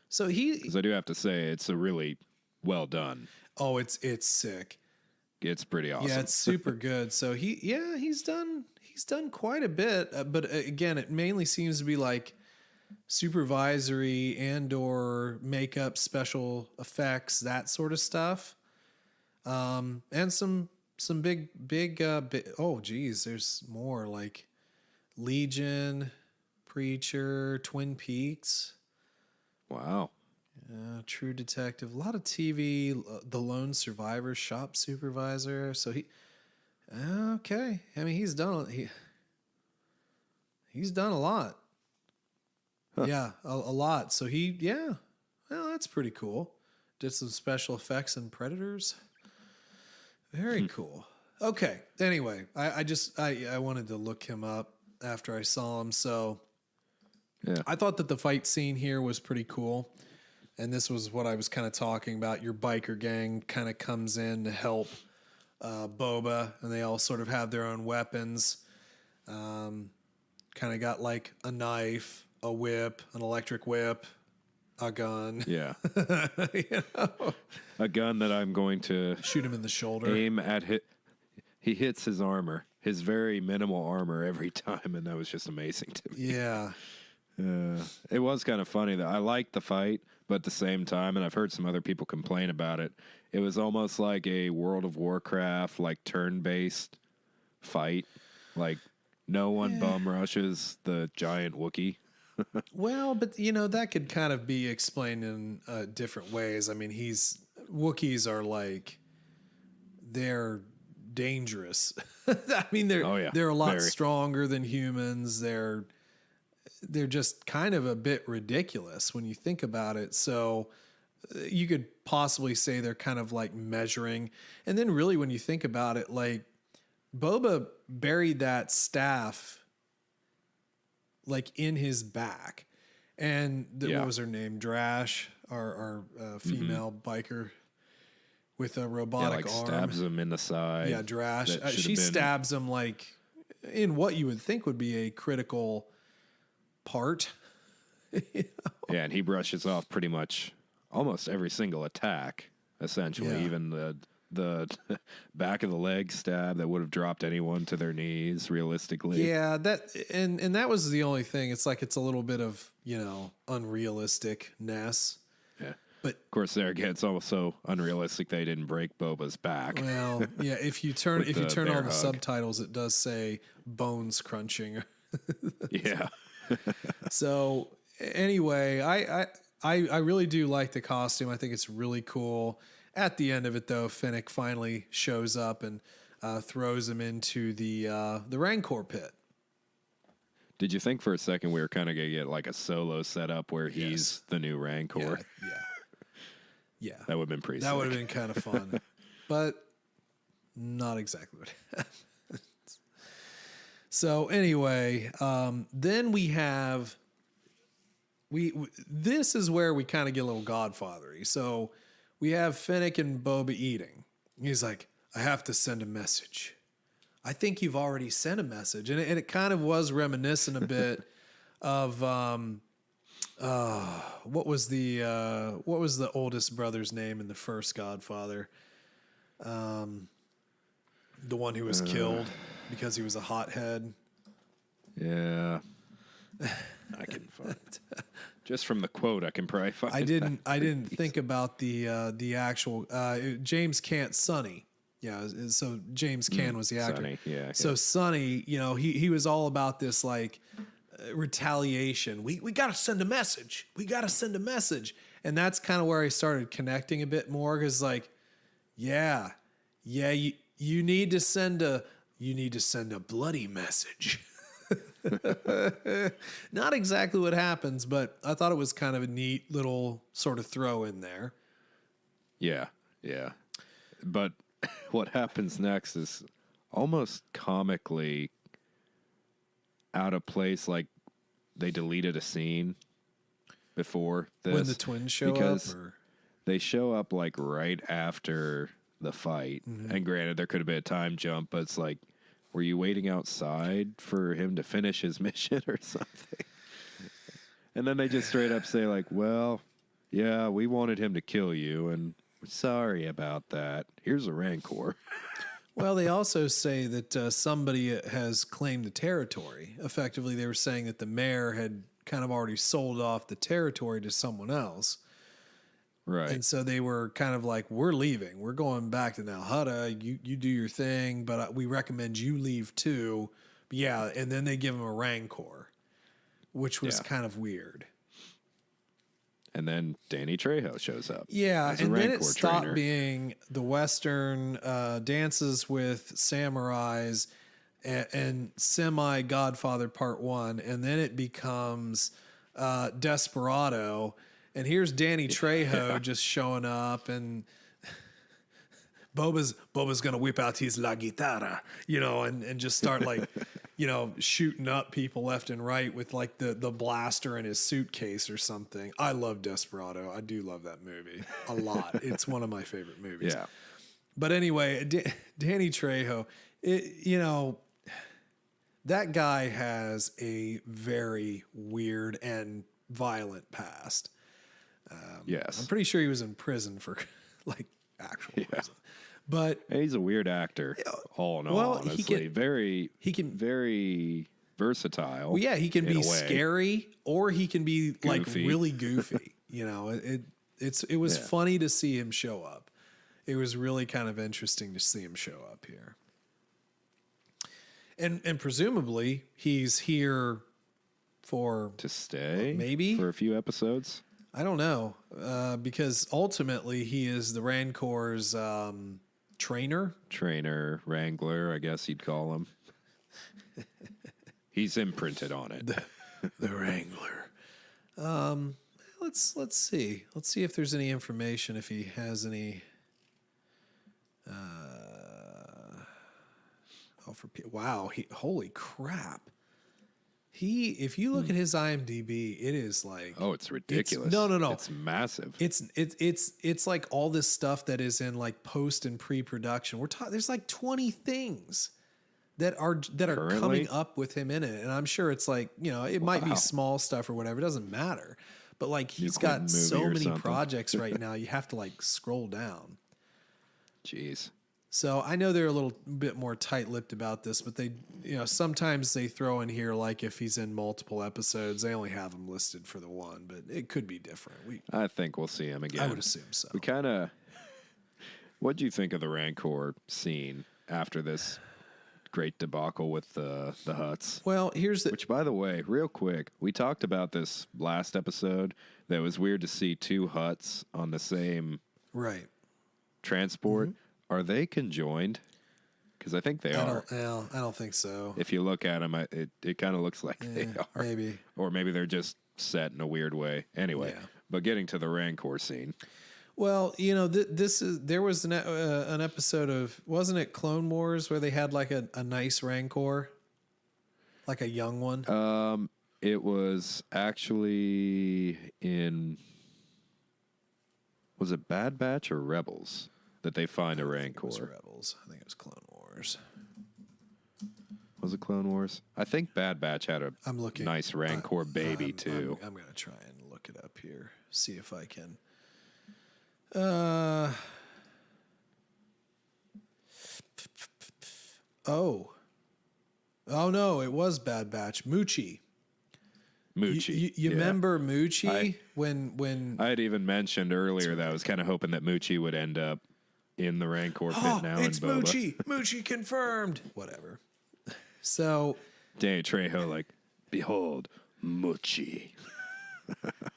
So because I do have to say it's a really well done. Oh, it's sick. It's pretty awesome. Yeah, it's super good. So he's done quite a bit. But again, it mainly seems to be like supervisory and or makeup, special effects, that sort of stuff. And some big oh geez, there's more like Legion, Preacher, Twin Peaks. Wow. True Detective, a lot of TV, The Lone Survivor, Shop Supervisor. So okay. I mean, he's done a lot. Huh. Yeah, a lot. So well, that's pretty cool. Did some special effects in Predators. Very cool. Okay. Anyway, I wanted to look him up after I saw him. So yeah. I thought that the fight scene here was pretty cool. and this was what I was kind of talking about. Your biker gang kind of comes in to help Boba, and they all sort of have their own weapons. Kind of got like a knife, a whip, an electric whip, a gun. Yeah. You know? A gun that I'm going to Shoot him in the shoulder. aim at. He hits his armor, his very minimal armor every time, and that was just amazing to me. Yeah. It was kind of funny that I liked the fight, but at the same time, and I've heard some other people complain about it, it was almost like a World of Warcraft, like turn-based fight. Like no one bum rushes the giant Wookiee. Well, but you know, that could kind of be explained in different ways. I mean, Wookiees are like, they're dangerous. I mean, they're a lot stronger than humans. They're just kind of a bit ridiculous when you think about it. So you could possibly say they're kind of like measuring. And then really when you think about it, like Boba buried that staff like in his back. And what was her name? Drash, our female biker with a robotic arm. Stabs him in the side. Yeah, Drash. She stabs him like in what you would think would be a critical part. You know? Yeah, and he brushes off pretty much almost every single attack, essentially. Even the back of the leg stab that would have dropped anyone to their knees, realistically. Yeah, and that was the only thing. It's like it's a little bit of, you know, unrealisticness. Yeah. But of course, there again, it's almost so unrealistic they didn't break Boba's back. Well, yeah, if you turn on the subtitles, it does say bones crunching. Yeah. So anyway, I really do like the costume. I think it's really cool. At the end of it, though, Fennec finally shows up and throws him into the Rancor pit. Did you think for a second we were kind of going to get like a solo setup where he's the new Rancor? Yeah. That would have been pretty sick. That would have been kind of fun. But not exactly what happened. So anyway, then we have... This is where we kind of get a little Godfather-y. So we have Fennec and Boba eating. He's like, I have to send a message. I think you've already sent a message. And it kind of was reminiscent a bit of what was the oldest brother's name in the first Godfather? The one who was killed because he was a hothead. Yeah. I can find it. Just from the quote, I can probably find. I didn't think about the actual James Caan Sonny. Yeah, so James Caan was the actor. Sonny, yeah. So Sonny, you know, he was all about this like retaliation. We got to send a message. We got to send a message, and that's kind of where I started connecting a bit more because like, you need to send a bloody message. Not exactly what happens, but I thought it was kind of a neat little sort of throw in there. Yeah. But what happens next is almost comically out of place, like they deleted a scene before this. When the twins show up? Or? They show up like right after the fight. Mm-hmm. And granted, there could have been a time jump, but it's like, were you waiting outside for him to finish his mission or something? And then they just straight up say like, well, yeah, we wanted him to kill you, and we're sorry about that. Here's a Rancor. Well, they also say that somebody has claimed the territory. Effectively, they were saying that the mayor had kind of already sold off the territory to someone else. Right. And so they were kind of like, we're leaving. We're going back to Nalhutta. You do your thing, but we recommend you leave too. But yeah, and then they give him a Rancor, which was kind of weird. And then Danny Trejo shows up. Yeah, and then it stopped being the Western dances with samurais and semi-Godfather Part 1, and then it becomes Desperado. And here's Danny Trejo just showing up, and Boba's gonna whip out his la guitarra, you know, and just start like shooting up people left and right with like the blaster in his suitcase or something. I love Desperado. I do love that movie a lot. It's one of my favorite movies. Yeah. But anyway, Danny Trejo, that guy has a very weird and violent past. Yes. I'm pretty sure he was in prison for like actual prison. But he's a weird actor, all in all, honestly. Very versatile. Well, yeah, he can be scary or he can be goofy. Like really goofy. It was funny to see him show up. It was really kind of interesting to see him show up here. And presumably he's here to stay, maybe for a few episodes. I don't know, because ultimately he is the Rancor's trainer, wrangler, I guess you'd call him. He's imprinted on it. The Wrangler. Let's see. Let's see if there's any information. If he has any. Wow. Holy crap. If you look at his IMDb, it is like, oh, it's ridiculous. No. It's massive. It's like all this stuff that is in like post and pre-production. There's like 20 things that are Currently? coming up with him in it. And I'm sure it's like, it might be small stuff or whatever. It doesn't matter. But like he's got so many projects right now. You have to like scroll down. Jeez. So I know they're a little bit more tight-lipped about this, but they, sometimes they throw in here, like if he's in multiple episodes, they only have him listed for the one, but it could be different. I think we'll see him again. I would assume so. What'd you think of the Rancor scene after this great debacle with the Hutts? Well, which, by the way, real quick, we talked about this last episode, that it was weird to see two Hutts on the same transport. Mm-hmm. Are they conjoined? Because I think they are. I don't think so. If you look at them, it kind of looks like they are. Maybe. Or maybe they're just set in a weird way. Anyway, but getting to the Rancor scene. Well, there was an episode of, wasn't it Clone Wars, where they had like a nice Rancor? Like a young one? It was actually was it Bad Batch or Rebels? That they find a Rancor. It was Rebels. I think it was Clone Wars. Was it Clone Wars? I think Bad Batch had a nice Rancor baby too. I'm going to try and look it up here. See if I can. Oh no, it was Bad Batch. Moochie. You remember Moochie when I had even mentioned earlier that I was kind of hoping that Moochie would end up in the Rancor pit now. It's in Boba. Moochie confirmed. Whatever. So Danny Trejo, like, behold, Moochie.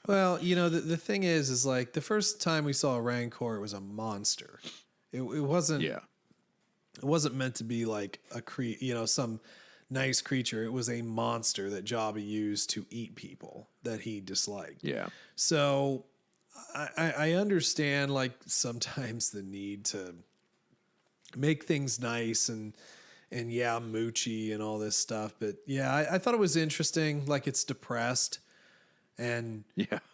Well, the thing is like the first time we saw a Rancor, it was a monster. It wasn't. Yeah. It wasn't meant to be like some nice creature. It was a monster that Jabba used to eat people that he disliked. Yeah. So I understand like sometimes the need to make things nice and Moochie and all this stuff. But I thought it was interesting. Like it's depressed and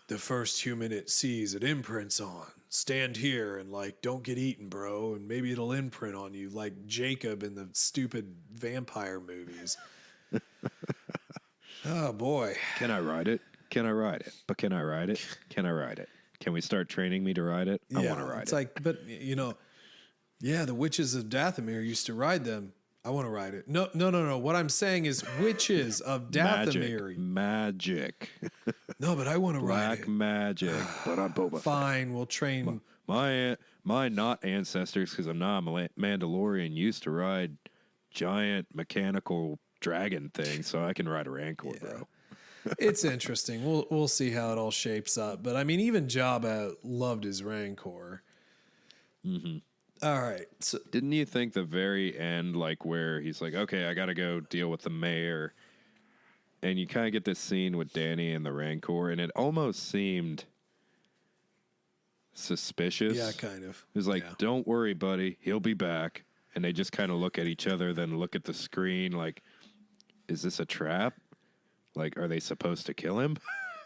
the first human it sees, it imprints on. Stand here and like, don't get eaten, bro. And maybe it'll imprint on you like Jacob in the stupid vampire movies. Oh boy. Can I ride it? Can I ride it? But can I ride it? Can I ride it? Can we start training me to ride it? I want to ride it. It's like, but the witches of Dathomir used to ride them. I want to ride it. No. What I'm saying is witches of Dathomir. Magic. No, but I want to ride it. Black magic. But I'm Boba Fett. Fine, we'll train. My not ancestors, because I'm not a Mandalorian, used to ride giant mechanical dragon things, so I can ride a Rancor, bro. It's interesting. We'll see how it all shapes up. But I mean, even Jabba loved his Rancor. Mm-hmm. All right. So, didn't you think the very end, like where he's like, okay, I got to go deal with the mayor, and you kind of get this scene with Danny and the Rancor, and it almost seemed suspicious. Yeah, kind of. It was like, don't worry, buddy, he'll be back. And they just kind of look at each other, then look at the screen like, is this a trap? Like, are they supposed to kill him?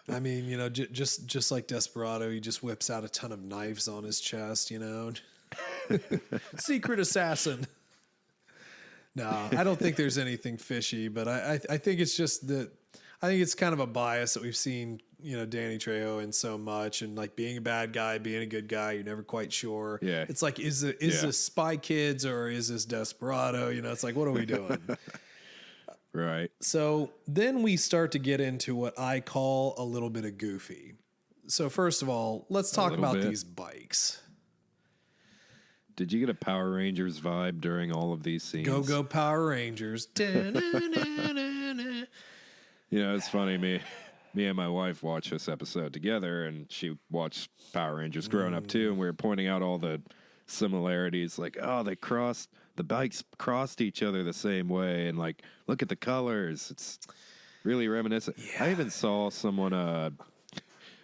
I mean, just like Desperado, he just whips out a ton of knives on his chest, Secret assassin. No, I don't think there's anything fishy, but I think it's just that I think it's kind of a bias that we've seen, Danny Trejo in so much, and like being a bad guy, being a good guy, you're never quite sure. Yeah. It's like, is this Spy Kids or is this Desperado? It's like, what are we doing? Right. So then we start to get into what I call a little bit of goofy. So first of all, let's talk about these bikes. Did you get a Power Rangers vibe during all of these scenes? Go Power Rangers. It's funny. Me and my wife watched this episode together, and she watched Power Rangers growing up too, and we were pointing out all the similarities. Like, oh, the bikes crossed each other the same way, and like, look at the colors. It's really reminiscent. Yeah. I even saw someone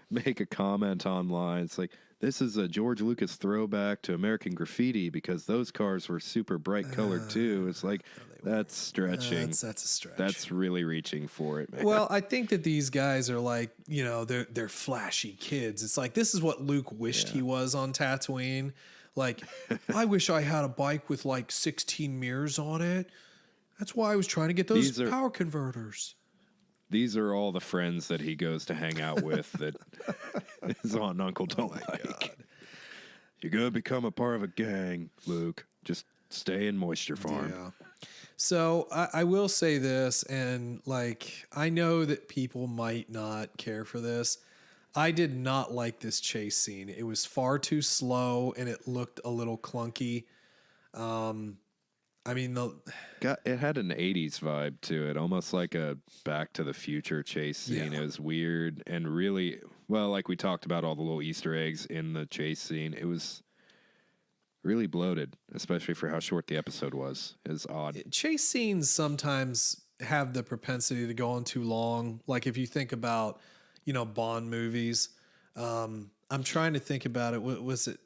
make a comment online. It's like, this is a George Lucas throwback to American Graffiti because those cars were super bright colored too. It's like, that's stretching. That's a stretch. That's really reaching for it, man. Well, I think that these guys are like, they're flashy kids. It's like, this is what Luke wished he was on Tatooine. Like, I wish I had a bike with like 16 mirrors on it. That's why I was trying to get those power converters. These are all the friends that he goes to hang out with that his aunt and uncle don't like. God. You're going to become a part of a gang, Luke. Just stay in Moisture Farm. Yeah. So I will say this, and like, I know that people might not care for this. I did not like this chase scene. It was far too slow, and it looked a little clunky. I mean, it had an 80s vibe to it, almost like a Back to the Future chase scene. It was weird and really, well, like we talked about all the little Easter eggs in the chase scene. It was really bloated, especially for how short the episode was. It was odd. Chase scenes sometimes have the propensity to go on too long. Like if you think about, Bond movies, I'm trying to think about it. What was it?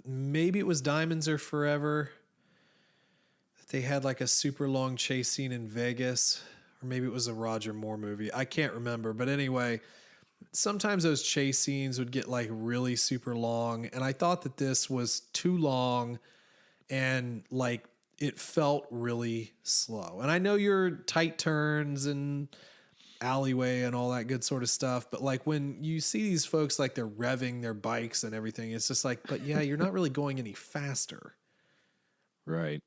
Maybe it was Diamonds Are Forever. They had like a super long chase scene in Vegas, or maybe it was a Roger Moore movie. I can't remember. But anyway, sometimes those chase scenes would get like really super long. And I thought that this was too long and like it felt really slow. And I know you're tight turns and alleyway and all that good sort of stuff. But like when you see these folks, like they're revving their bikes and everything, it's just like, but yeah, you're not really going any faster. Right.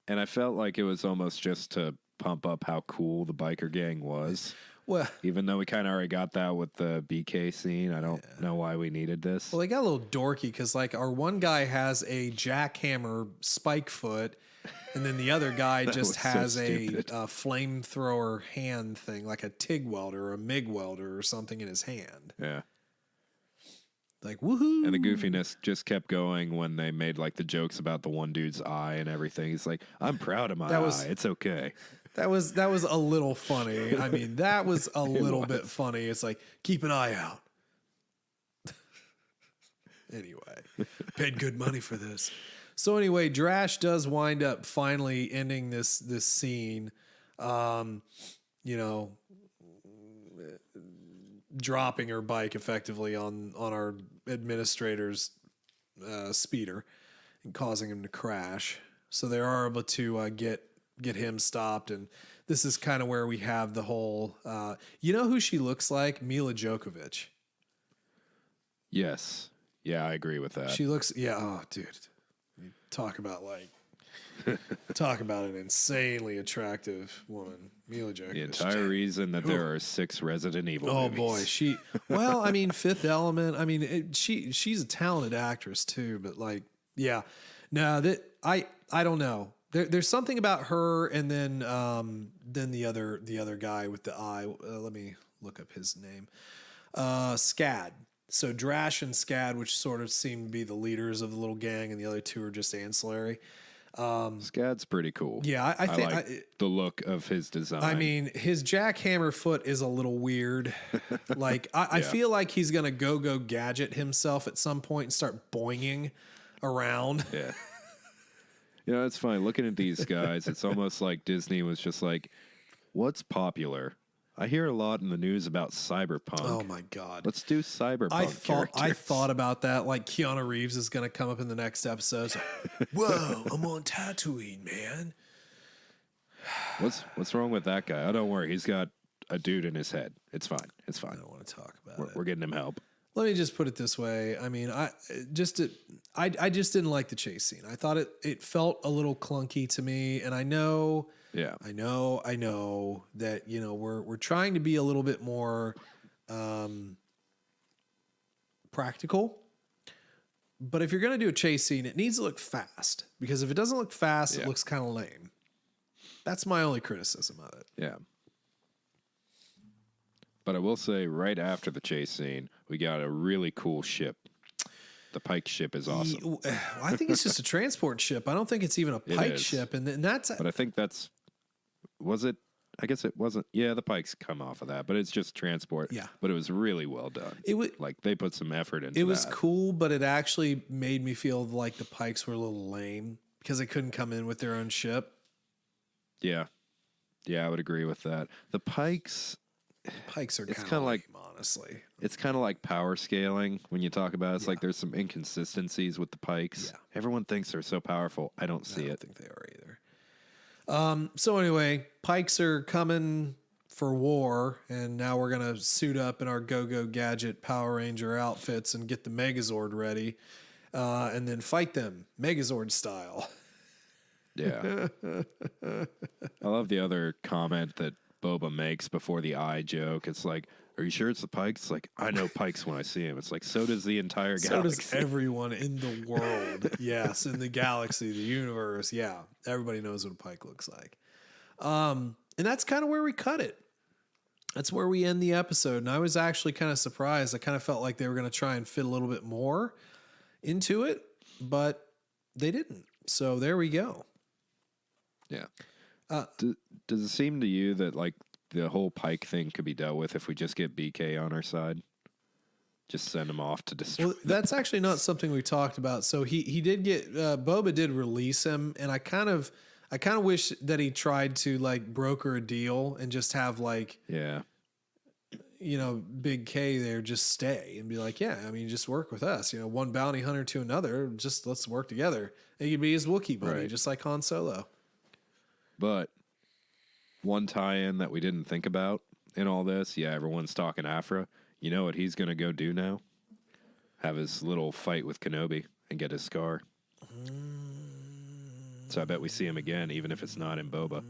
And I felt like it was almost just to pump up how cool the biker gang was. Well, even though we kind of already got that with the BK scene, I don't know why we needed this. Well, they got a little dorky because like our one guy has a jackhammer spike foot, and then the other guy just has a flamethrower hand thing, like a TIG welder or a MIG welder or something in his hand. Yeah. Like, woohoo. And the goofiness just kept going when they made like the jokes about the one dude's eye and everything. He's like, I'm proud of my eye. It's okay. That was a little funny. I mean, that was a little bit funny. It's like, keep an eye out. Anyway, paid good money for this. So anyway, Drash does wind up finally ending this scene. Dropping her bike effectively on our administrator's speeder and causing him to crash. So they are able to get him stopped, and this is kind of where we have the whole. You know who she looks like? Mila Djokovic. Yes, yeah, I agree with that. She looks, Oh, dude, you talk about an insanely attractive woman. Mila Djokovic. The entire reason that there are 6 Resident Evil movies. Boy, Fifth Element. I mean, she's a talented actress too. But like, I don't know. There's something about her, and then the other guy with the eye. Let me look up his name. Scad. So Drash and Scad, which sort of seem to be the leaders of the little gang, and the other two are just ancillary. Scad's pretty cool. Yeah, I think like the look of his design. I mean, his jackhammer foot is a little weird. Like, I feel like he's gonna go gadget himself at some point and start boinging around. Yeah. It's funny looking at these guys. It's almost like Disney was just like, What's popular? I hear a lot in the news about cyberpunk. Oh my God. Let's do cyberpunk characters. I thought about that. Like Keanu Reeves is going to come up in the next episode. Like, whoa, I'm on Tatooine, man. What's wrong with that guy? Oh, don't worry. He's got a dude in his head. It's fine. It's fine. I don't want to talk about it. We're getting him help. Let me just put it this way. I mean, I just didn't like the chase scene. I thought it felt a little clunky to me, and I know that, you know, we're trying to be a little bit more practical. But if you're going to do a chase scene, it needs to look fast, because if it doesn't look fast, it looks kind of lame. That's my only criticism of it. Yeah. But I will say, right after the chase scene, we got a really cool ship. The Pike ship is awesome. I think it's just a transport ship. I don't think it's even a Pike ship. And that's. But I think that's. Was it? I guess it wasn't. Yeah, the Pikes come off of that, but it's just transport. Yeah. But it was really well done. It was like they put some effort into it. It was cool, but it actually made me feel like the Pikes were a little lame because they couldn't come in with their own ship. Yeah. Yeah, I would agree with that. The Pikes are kind of like, honestly. It's kind of like power scaling when you talk about it. It's like there's some inconsistencies with the Pikes. Yeah. Everyone thinks they're so powerful. I don't see it. I don't think they are either. So anyway, Pikes are coming for war, and now we're going to suit up in our Go-Go Gadget Power Ranger outfits and get the Megazord ready, and then fight them Megazord style. Yeah. I love the other comment that Boba makes before the eye joke. It's like, are you sure it's the Pikes? It's like, I know Pikes when I see him. It's like, so does the entire galaxy. So does everyone in the world. Yes, in the galaxy, the universe. Yeah, everybody knows what a Pike looks like. And that's kind of where we cut it. That's where we end the episode. And I was actually kind of surprised. I kind of felt like they were going to try and fit a little bit more into it, but they didn't. So there we go. Yeah. Does it seem to you that like the whole Pike thing could be dealt with if we just get BK on our side? Just send him off to destroy. Well, that's actually not something we talked about. So he did get Boba did release him, and I kind of wish that he tried to like broker a deal and just have like Big K there just stay and be like, yeah, I mean, just work with us. You know, one bounty hunter to another. Just let's work together. And he'd be his Wookiee buddy, just like Han Solo. But one tie-in that we didn't think about in all this, everyone's talking Afra. You know what he's going to go do now? Have his little fight with Kenobi and get his scar. So I bet we see him again, even if it's not in Boba.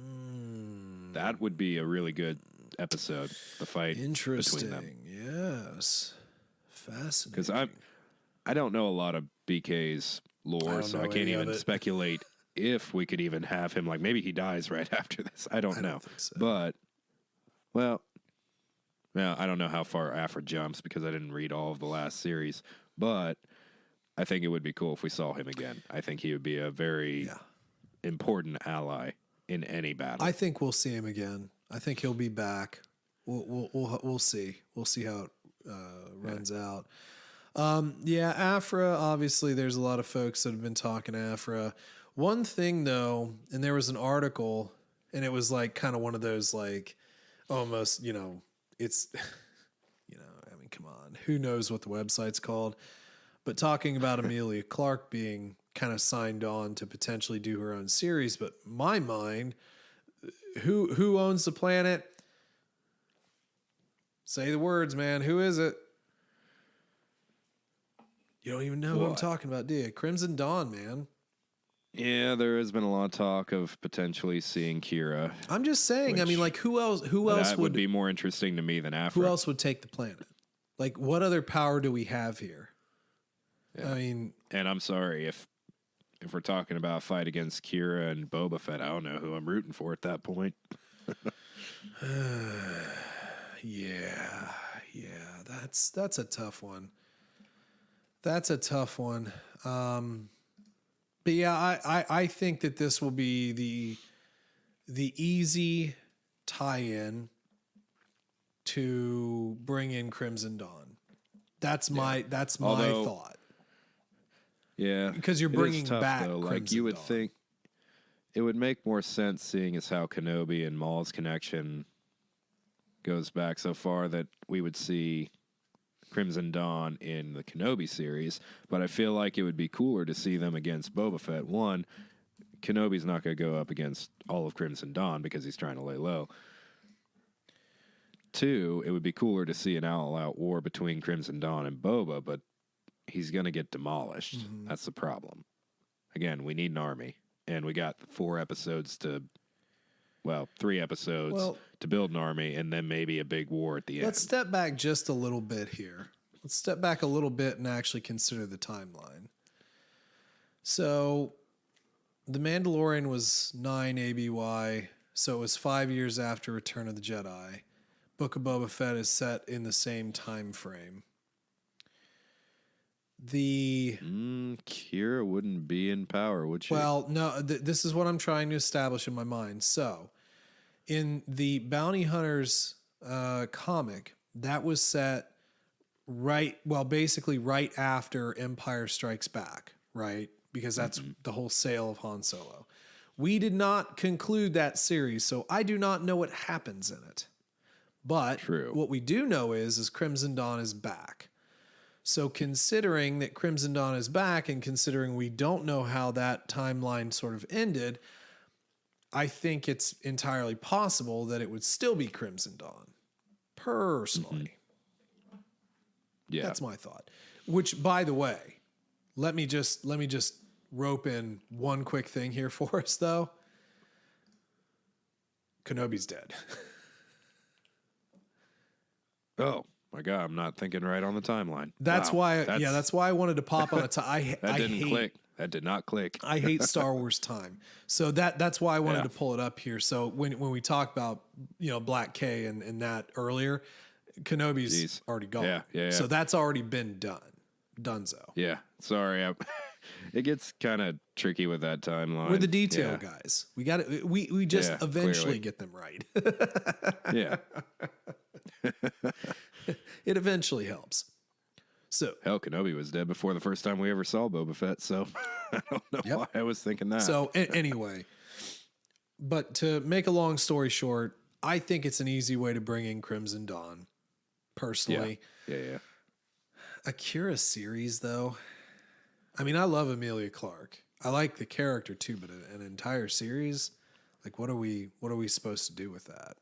That would be a really good episode, the fight between them. Yes. Fascinating. Because I don't know a lot of BK's lore, so I can't even speculate if we could even have him. Like, maybe he dies right after this. I don't know. Think so. But, well, I don't know how far Afra jumps because I didn't read all of the last series. But I think it would be cool if we saw him again. I think he would be a very important ally in any battle. I think we'll see him again. I think he'll be back. We'll see. We'll see how it runs out. Afra, obviously there's a lot of folks that have been talking Afra. One thing though, and there was an article, and it was like kind of one of those like almost, it's, I mean, come on, who knows what the website's called, but talking about Emilia Clarke being kind of signed on to potentially do her own series. But my mind, who owns the planet? Say the words, man. Who is it? You don't even know who I'm talking about, do you? Crimson Dawn, man. Yeah, there has been a lot of talk of potentially seeing Kira. I'm just saying, I mean, like, who else would be more interesting to me than Afra? Who else would take the planet? Like, what other power do we have here? Yeah. I mean, and I'm sorry if we're talking about a fight against Kira and Boba Fett, I don't know who I'm rooting for at that point. That's a tough one. That's a tough one. But yeah, I think that this will be the easy tie-in to bring in Crimson Dawn. That's my thought. Yeah, because you're bringing tough, back though. Crimson like you would Dawn. think. it would make more sense seeing as how Kenobi and Maul's connection goes back so far that we would see Crimson Dawn in the Kenobi series, but I feel like it would be cooler to see them against Boba Fett. One, Kenobi's not going to go up against all of Crimson Dawn because he's trying to lay low. Two, it would be cooler to see an all-out war between Crimson Dawn and Boba, but he's going to get demolished. Mm-hmm. That's the problem. Again, we need an army, and we got 3 episodes to build an army, and then maybe a big war at the end. Let's step back just a little bit here. Let's step back a little bit and actually consider the timeline. So, The Mandalorian was 9 ABY, so it was 5 years after Return of the Jedi. Book of Boba Fett is set in the same time frame. Kira wouldn't be in power, would she? Well, no, this is what I'm trying to establish in my mind. So, in the Bounty Hunters comic, that was set basically right after Empire Strikes Back, right? Because that's the whole sale of Han Solo. We did not conclude that series, so I do not know what happens in it. But what we do know is Crimson Dawn is back. So considering that Crimson Dawn is back and considering we don't know how that timeline sort of ended, I think it's entirely possible that it would still be Crimson Dawn. Personally. Mm-hmm. Yeah. That's my thought. Which, by the way, let me just rope in one quick thing here for us, though. Kenobi's dead. Oh my God! I'm not thinking right on the timeline. That's why I wanted to pop on a time. That didn't click. That did not click. I hate Star Wars time, so that's why I wanted to pull it up here. So when we talk about Black K and that earlier, Kenobi's already gone. Yeah. So that's already been done. Donezo. Yeah. Sorry. It gets kind of tricky with that timeline. We're the detail guys. We got it. We just eventually get them right. Yeah. It eventually helps. So hell, Kenobi was dead before the first time we ever saw Boba Fett, so I don't know why I was thinking that. So anyway, but to make a long story short, I think it's an easy way to bring in Crimson Dawn, personally. Yeah. A Kira series, though. I mean, I love Emilia Clarke. I like the character too, but an entire series, like what are we supposed to do with that?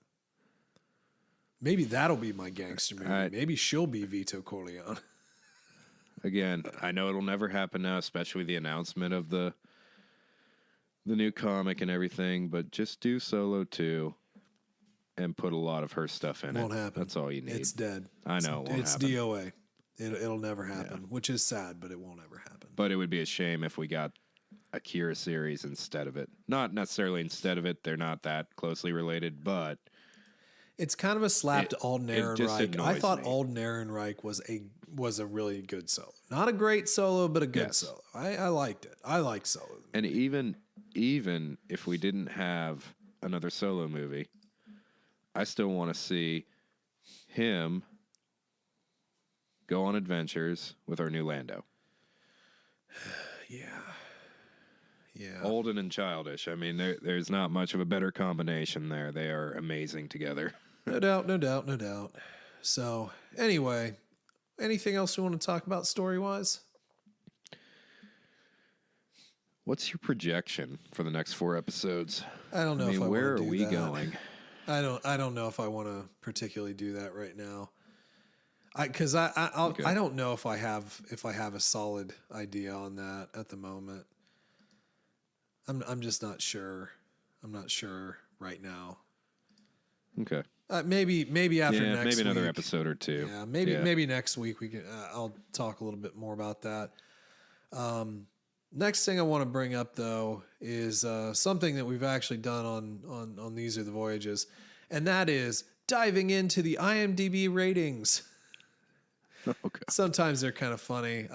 Maybe that'll be my gangster movie. Maybe she'll be Vito Corleone. Again, I know it'll never happen now, especially with the announcement of the new comic and everything, but just do Solo 2 and put a lot of her stuff in it. Won't happen. That's all you need. It's dead. I know it won't it's happen. DOA. It'll never happen, which is sad, but it won't ever happen. But it would be a shame if we got a Kira series instead of it. Not necessarily instead of it. They're not that closely related, but it's kind of a slap to Alden Ehrenreich. I thought Alden Ehrenreich was a really good solo. Not a great solo, but a good solo. I liked it. I like Solo. And even if we didn't have another Solo movie, I still want to see him go on adventures with our new Lando. Yeah. Olden and childish. I mean, there's not much of a better combination there. They are amazing together. No doubt. So, anyway, anything else you want to talk about story-wise? What's your projection for the next 4 episodes? I don't know. Where are we going? I don't know if I want to particularly do that right now. Because I don't know if I have a solid idea on that at the moment. I'm just not sure. I'm not sure right now. Okay. Maybe after next week. Maybe another episode or two. Yeah, maybe next week we can. I'll talk a little bit more about that. Next thing I want to bring up though is something that we've actually done on These Are the Voyages, and that is diving into the IMDb ratings. Okay. Sometimes they're kind of funny.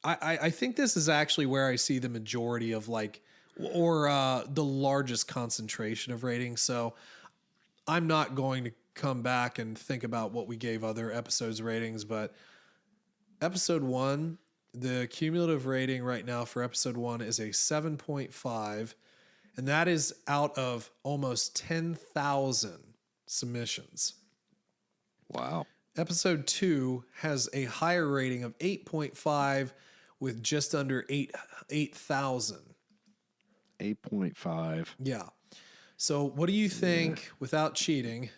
I think this is actually where I see the majority of the largest concentration of ratings. So I'm not going to come back and think about what we gave other episodes ratings, but episode 1, the cumulative rating right now for episode 1 is a 7.5, And that is out of almost 10,000 submissions. Wow. Episode 2 has a higher rating of 8.5 with just under 8,000. 8.5. Yeah. So what do you think, without cheating,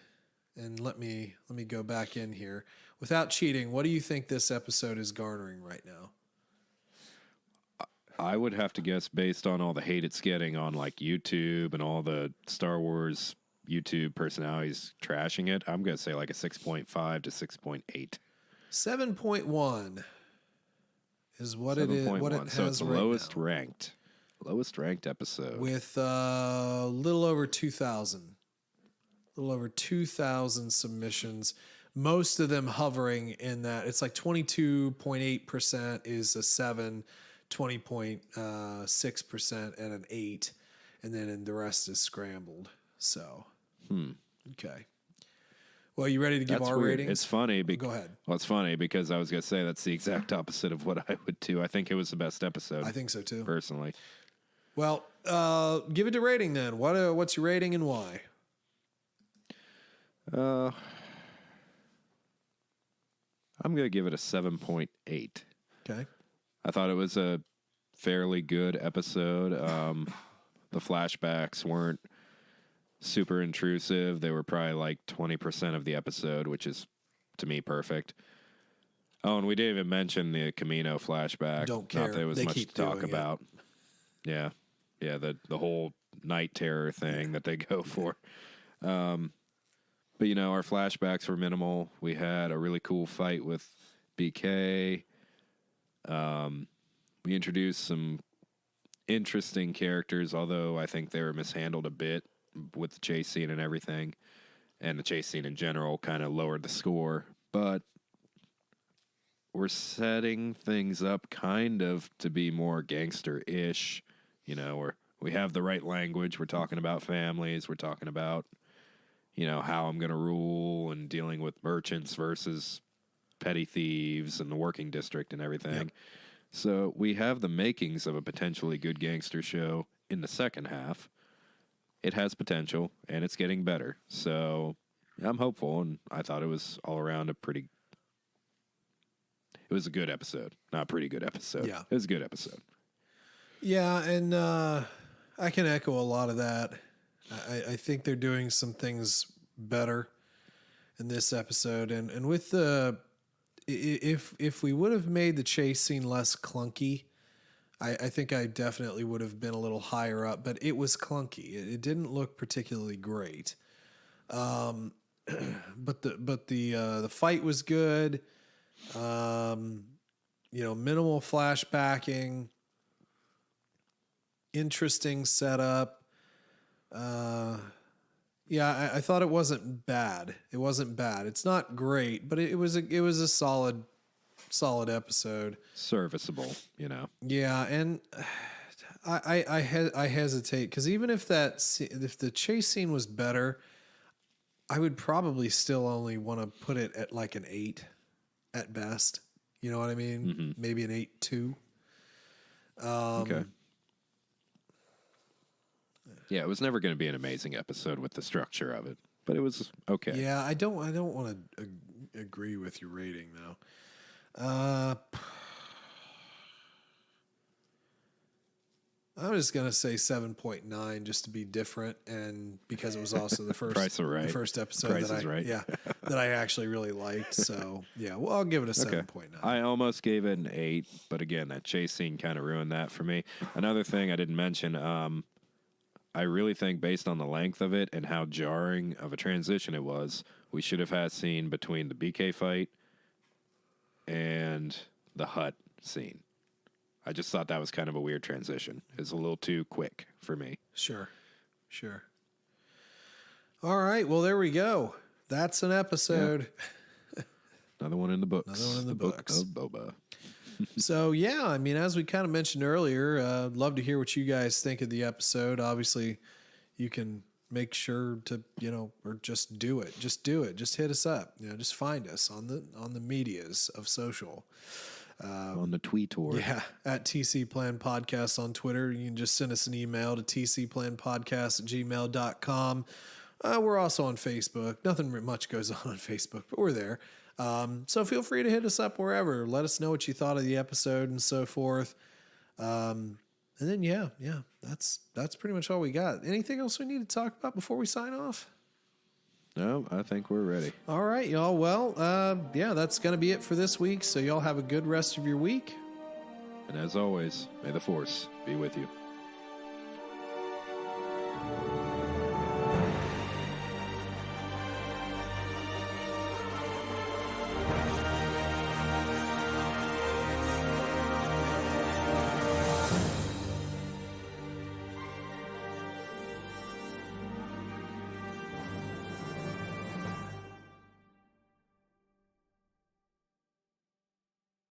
and let me go back in here. Without cheating, what do you think this episode is garnering right now? I would have to guess, based on all the hate it's getting on like YouTube and all the Star Wars YouTube personalities trashing it, I'm going to say like a 6.5 to 6.8. 7.1 is what it is. What it has so it's the right lowest now. lowest ranked episode With a little over 2,000. A little over 2,000 submissions. Most of them hovering in that. It's like 22.8% is a 7, 20.6% and an 8, and then the rest is scrambled. So, okay. Well, you ready to give our weird. ratings? It's funny. Go ahead. Well, it's funny because I was going to say that's the exact opposite of what I would do. I think it was the best episode. I think so too. Personally. Well, give it a rating then. What's your rating and why? I'm going to give it a 7.8. Okay. I thought it was a fairly good episode. The flashbacks weren't super intrusive. They were probably like 20% of the episode, which is, to me, perfect. Oh, and we didn't even mention the Camino flashback. Don't care. Not that there was They much to keep talk doing about. Yeah. Yeah, the whole night terror thing that they go for. But, our flashbacks were minimal. We had a really cool fight with BK. We introduced some interesting characters, although I think they were mishandled a bit with the chase scene and everything. And the chase scene in general kind of lowered the score. But we're setting things up kind of to be more gangster-ish. We have the right language. We're talking about families. We're talking about, how I'm going to rule and dealing with merchants versus petty thieves and the working district and everything. Yep. So we have the makings of a potentially good gangster show in the second half. It has potential, and it's getting better. So I'm hopeful, and I thought it was all around it was a good episode. Not a pretty good episode. Yeah. It was a good episode. Yeah, and I can echo a lot of that. I think they're doing some things better in this episode, and with the if we would have made the chase scene less clunky, I think I definitely would have been a little higher up. But it was clunky. It didn't look particularly great. But the fight was good. Minimal flashbacking. Interesting setup. I thought it wasn't bad. It wasn't bad. It's not great, but it was a solid episode. Serviceable, Yeah, and I hesitate because even if the chase scene was better, I would probably still only want to put it at like an 8 at best. You know what I mean? Mm-hmm. Maybe an 8.2. Okay. Yeah, it was never going to be an amazing episode with the structure of it, but it was okay. Yeah, I don't want to agree with your rating though. I'm just gonna say 7.9 just to be different, and because it was also the first Right. the first episode Price that is right. that I actually really liked. So yeah, well I'll give it a 7.9. I almost gave it an 8, but again, that chase scene kind of ruined that for me. Another thing I didn't mention, I really think based on the length of it and how jarring of a transition it was, we should have had a scene between the BK fight and the hut scene. I just thought that was kind of a weird transition. It was a little too quick for me. Sure. All right, well there we go. That's an episode. Yeah. Another one in the books. Another one in the books. Book of Boba. So, yeah, I mean, as we kind of mentioned earlier, I'd love to hear what you guys think of the episode. Obviously, you can make sure to, or just do it. Just do it. Just hit us up. Just find us on the medias of social. on the Tweetor. Yeah, at TC Plan Podcast on Twitter. You can just send us an email to tcplanpodcast@gmail.com. We're also on Facebook. Nothing much goes on Facebook, but we're there. So feel free to hit us up wherever. Let us know what you thought of the episode and so forth. And then, yeah, that's pretty much all we got. Anything else we need to talk about before we sign off? No, I think we're ready. All right, y'all. Well, that's going to be it for this week. So y'all have a good rest of your week. And as always, may the Force be with you.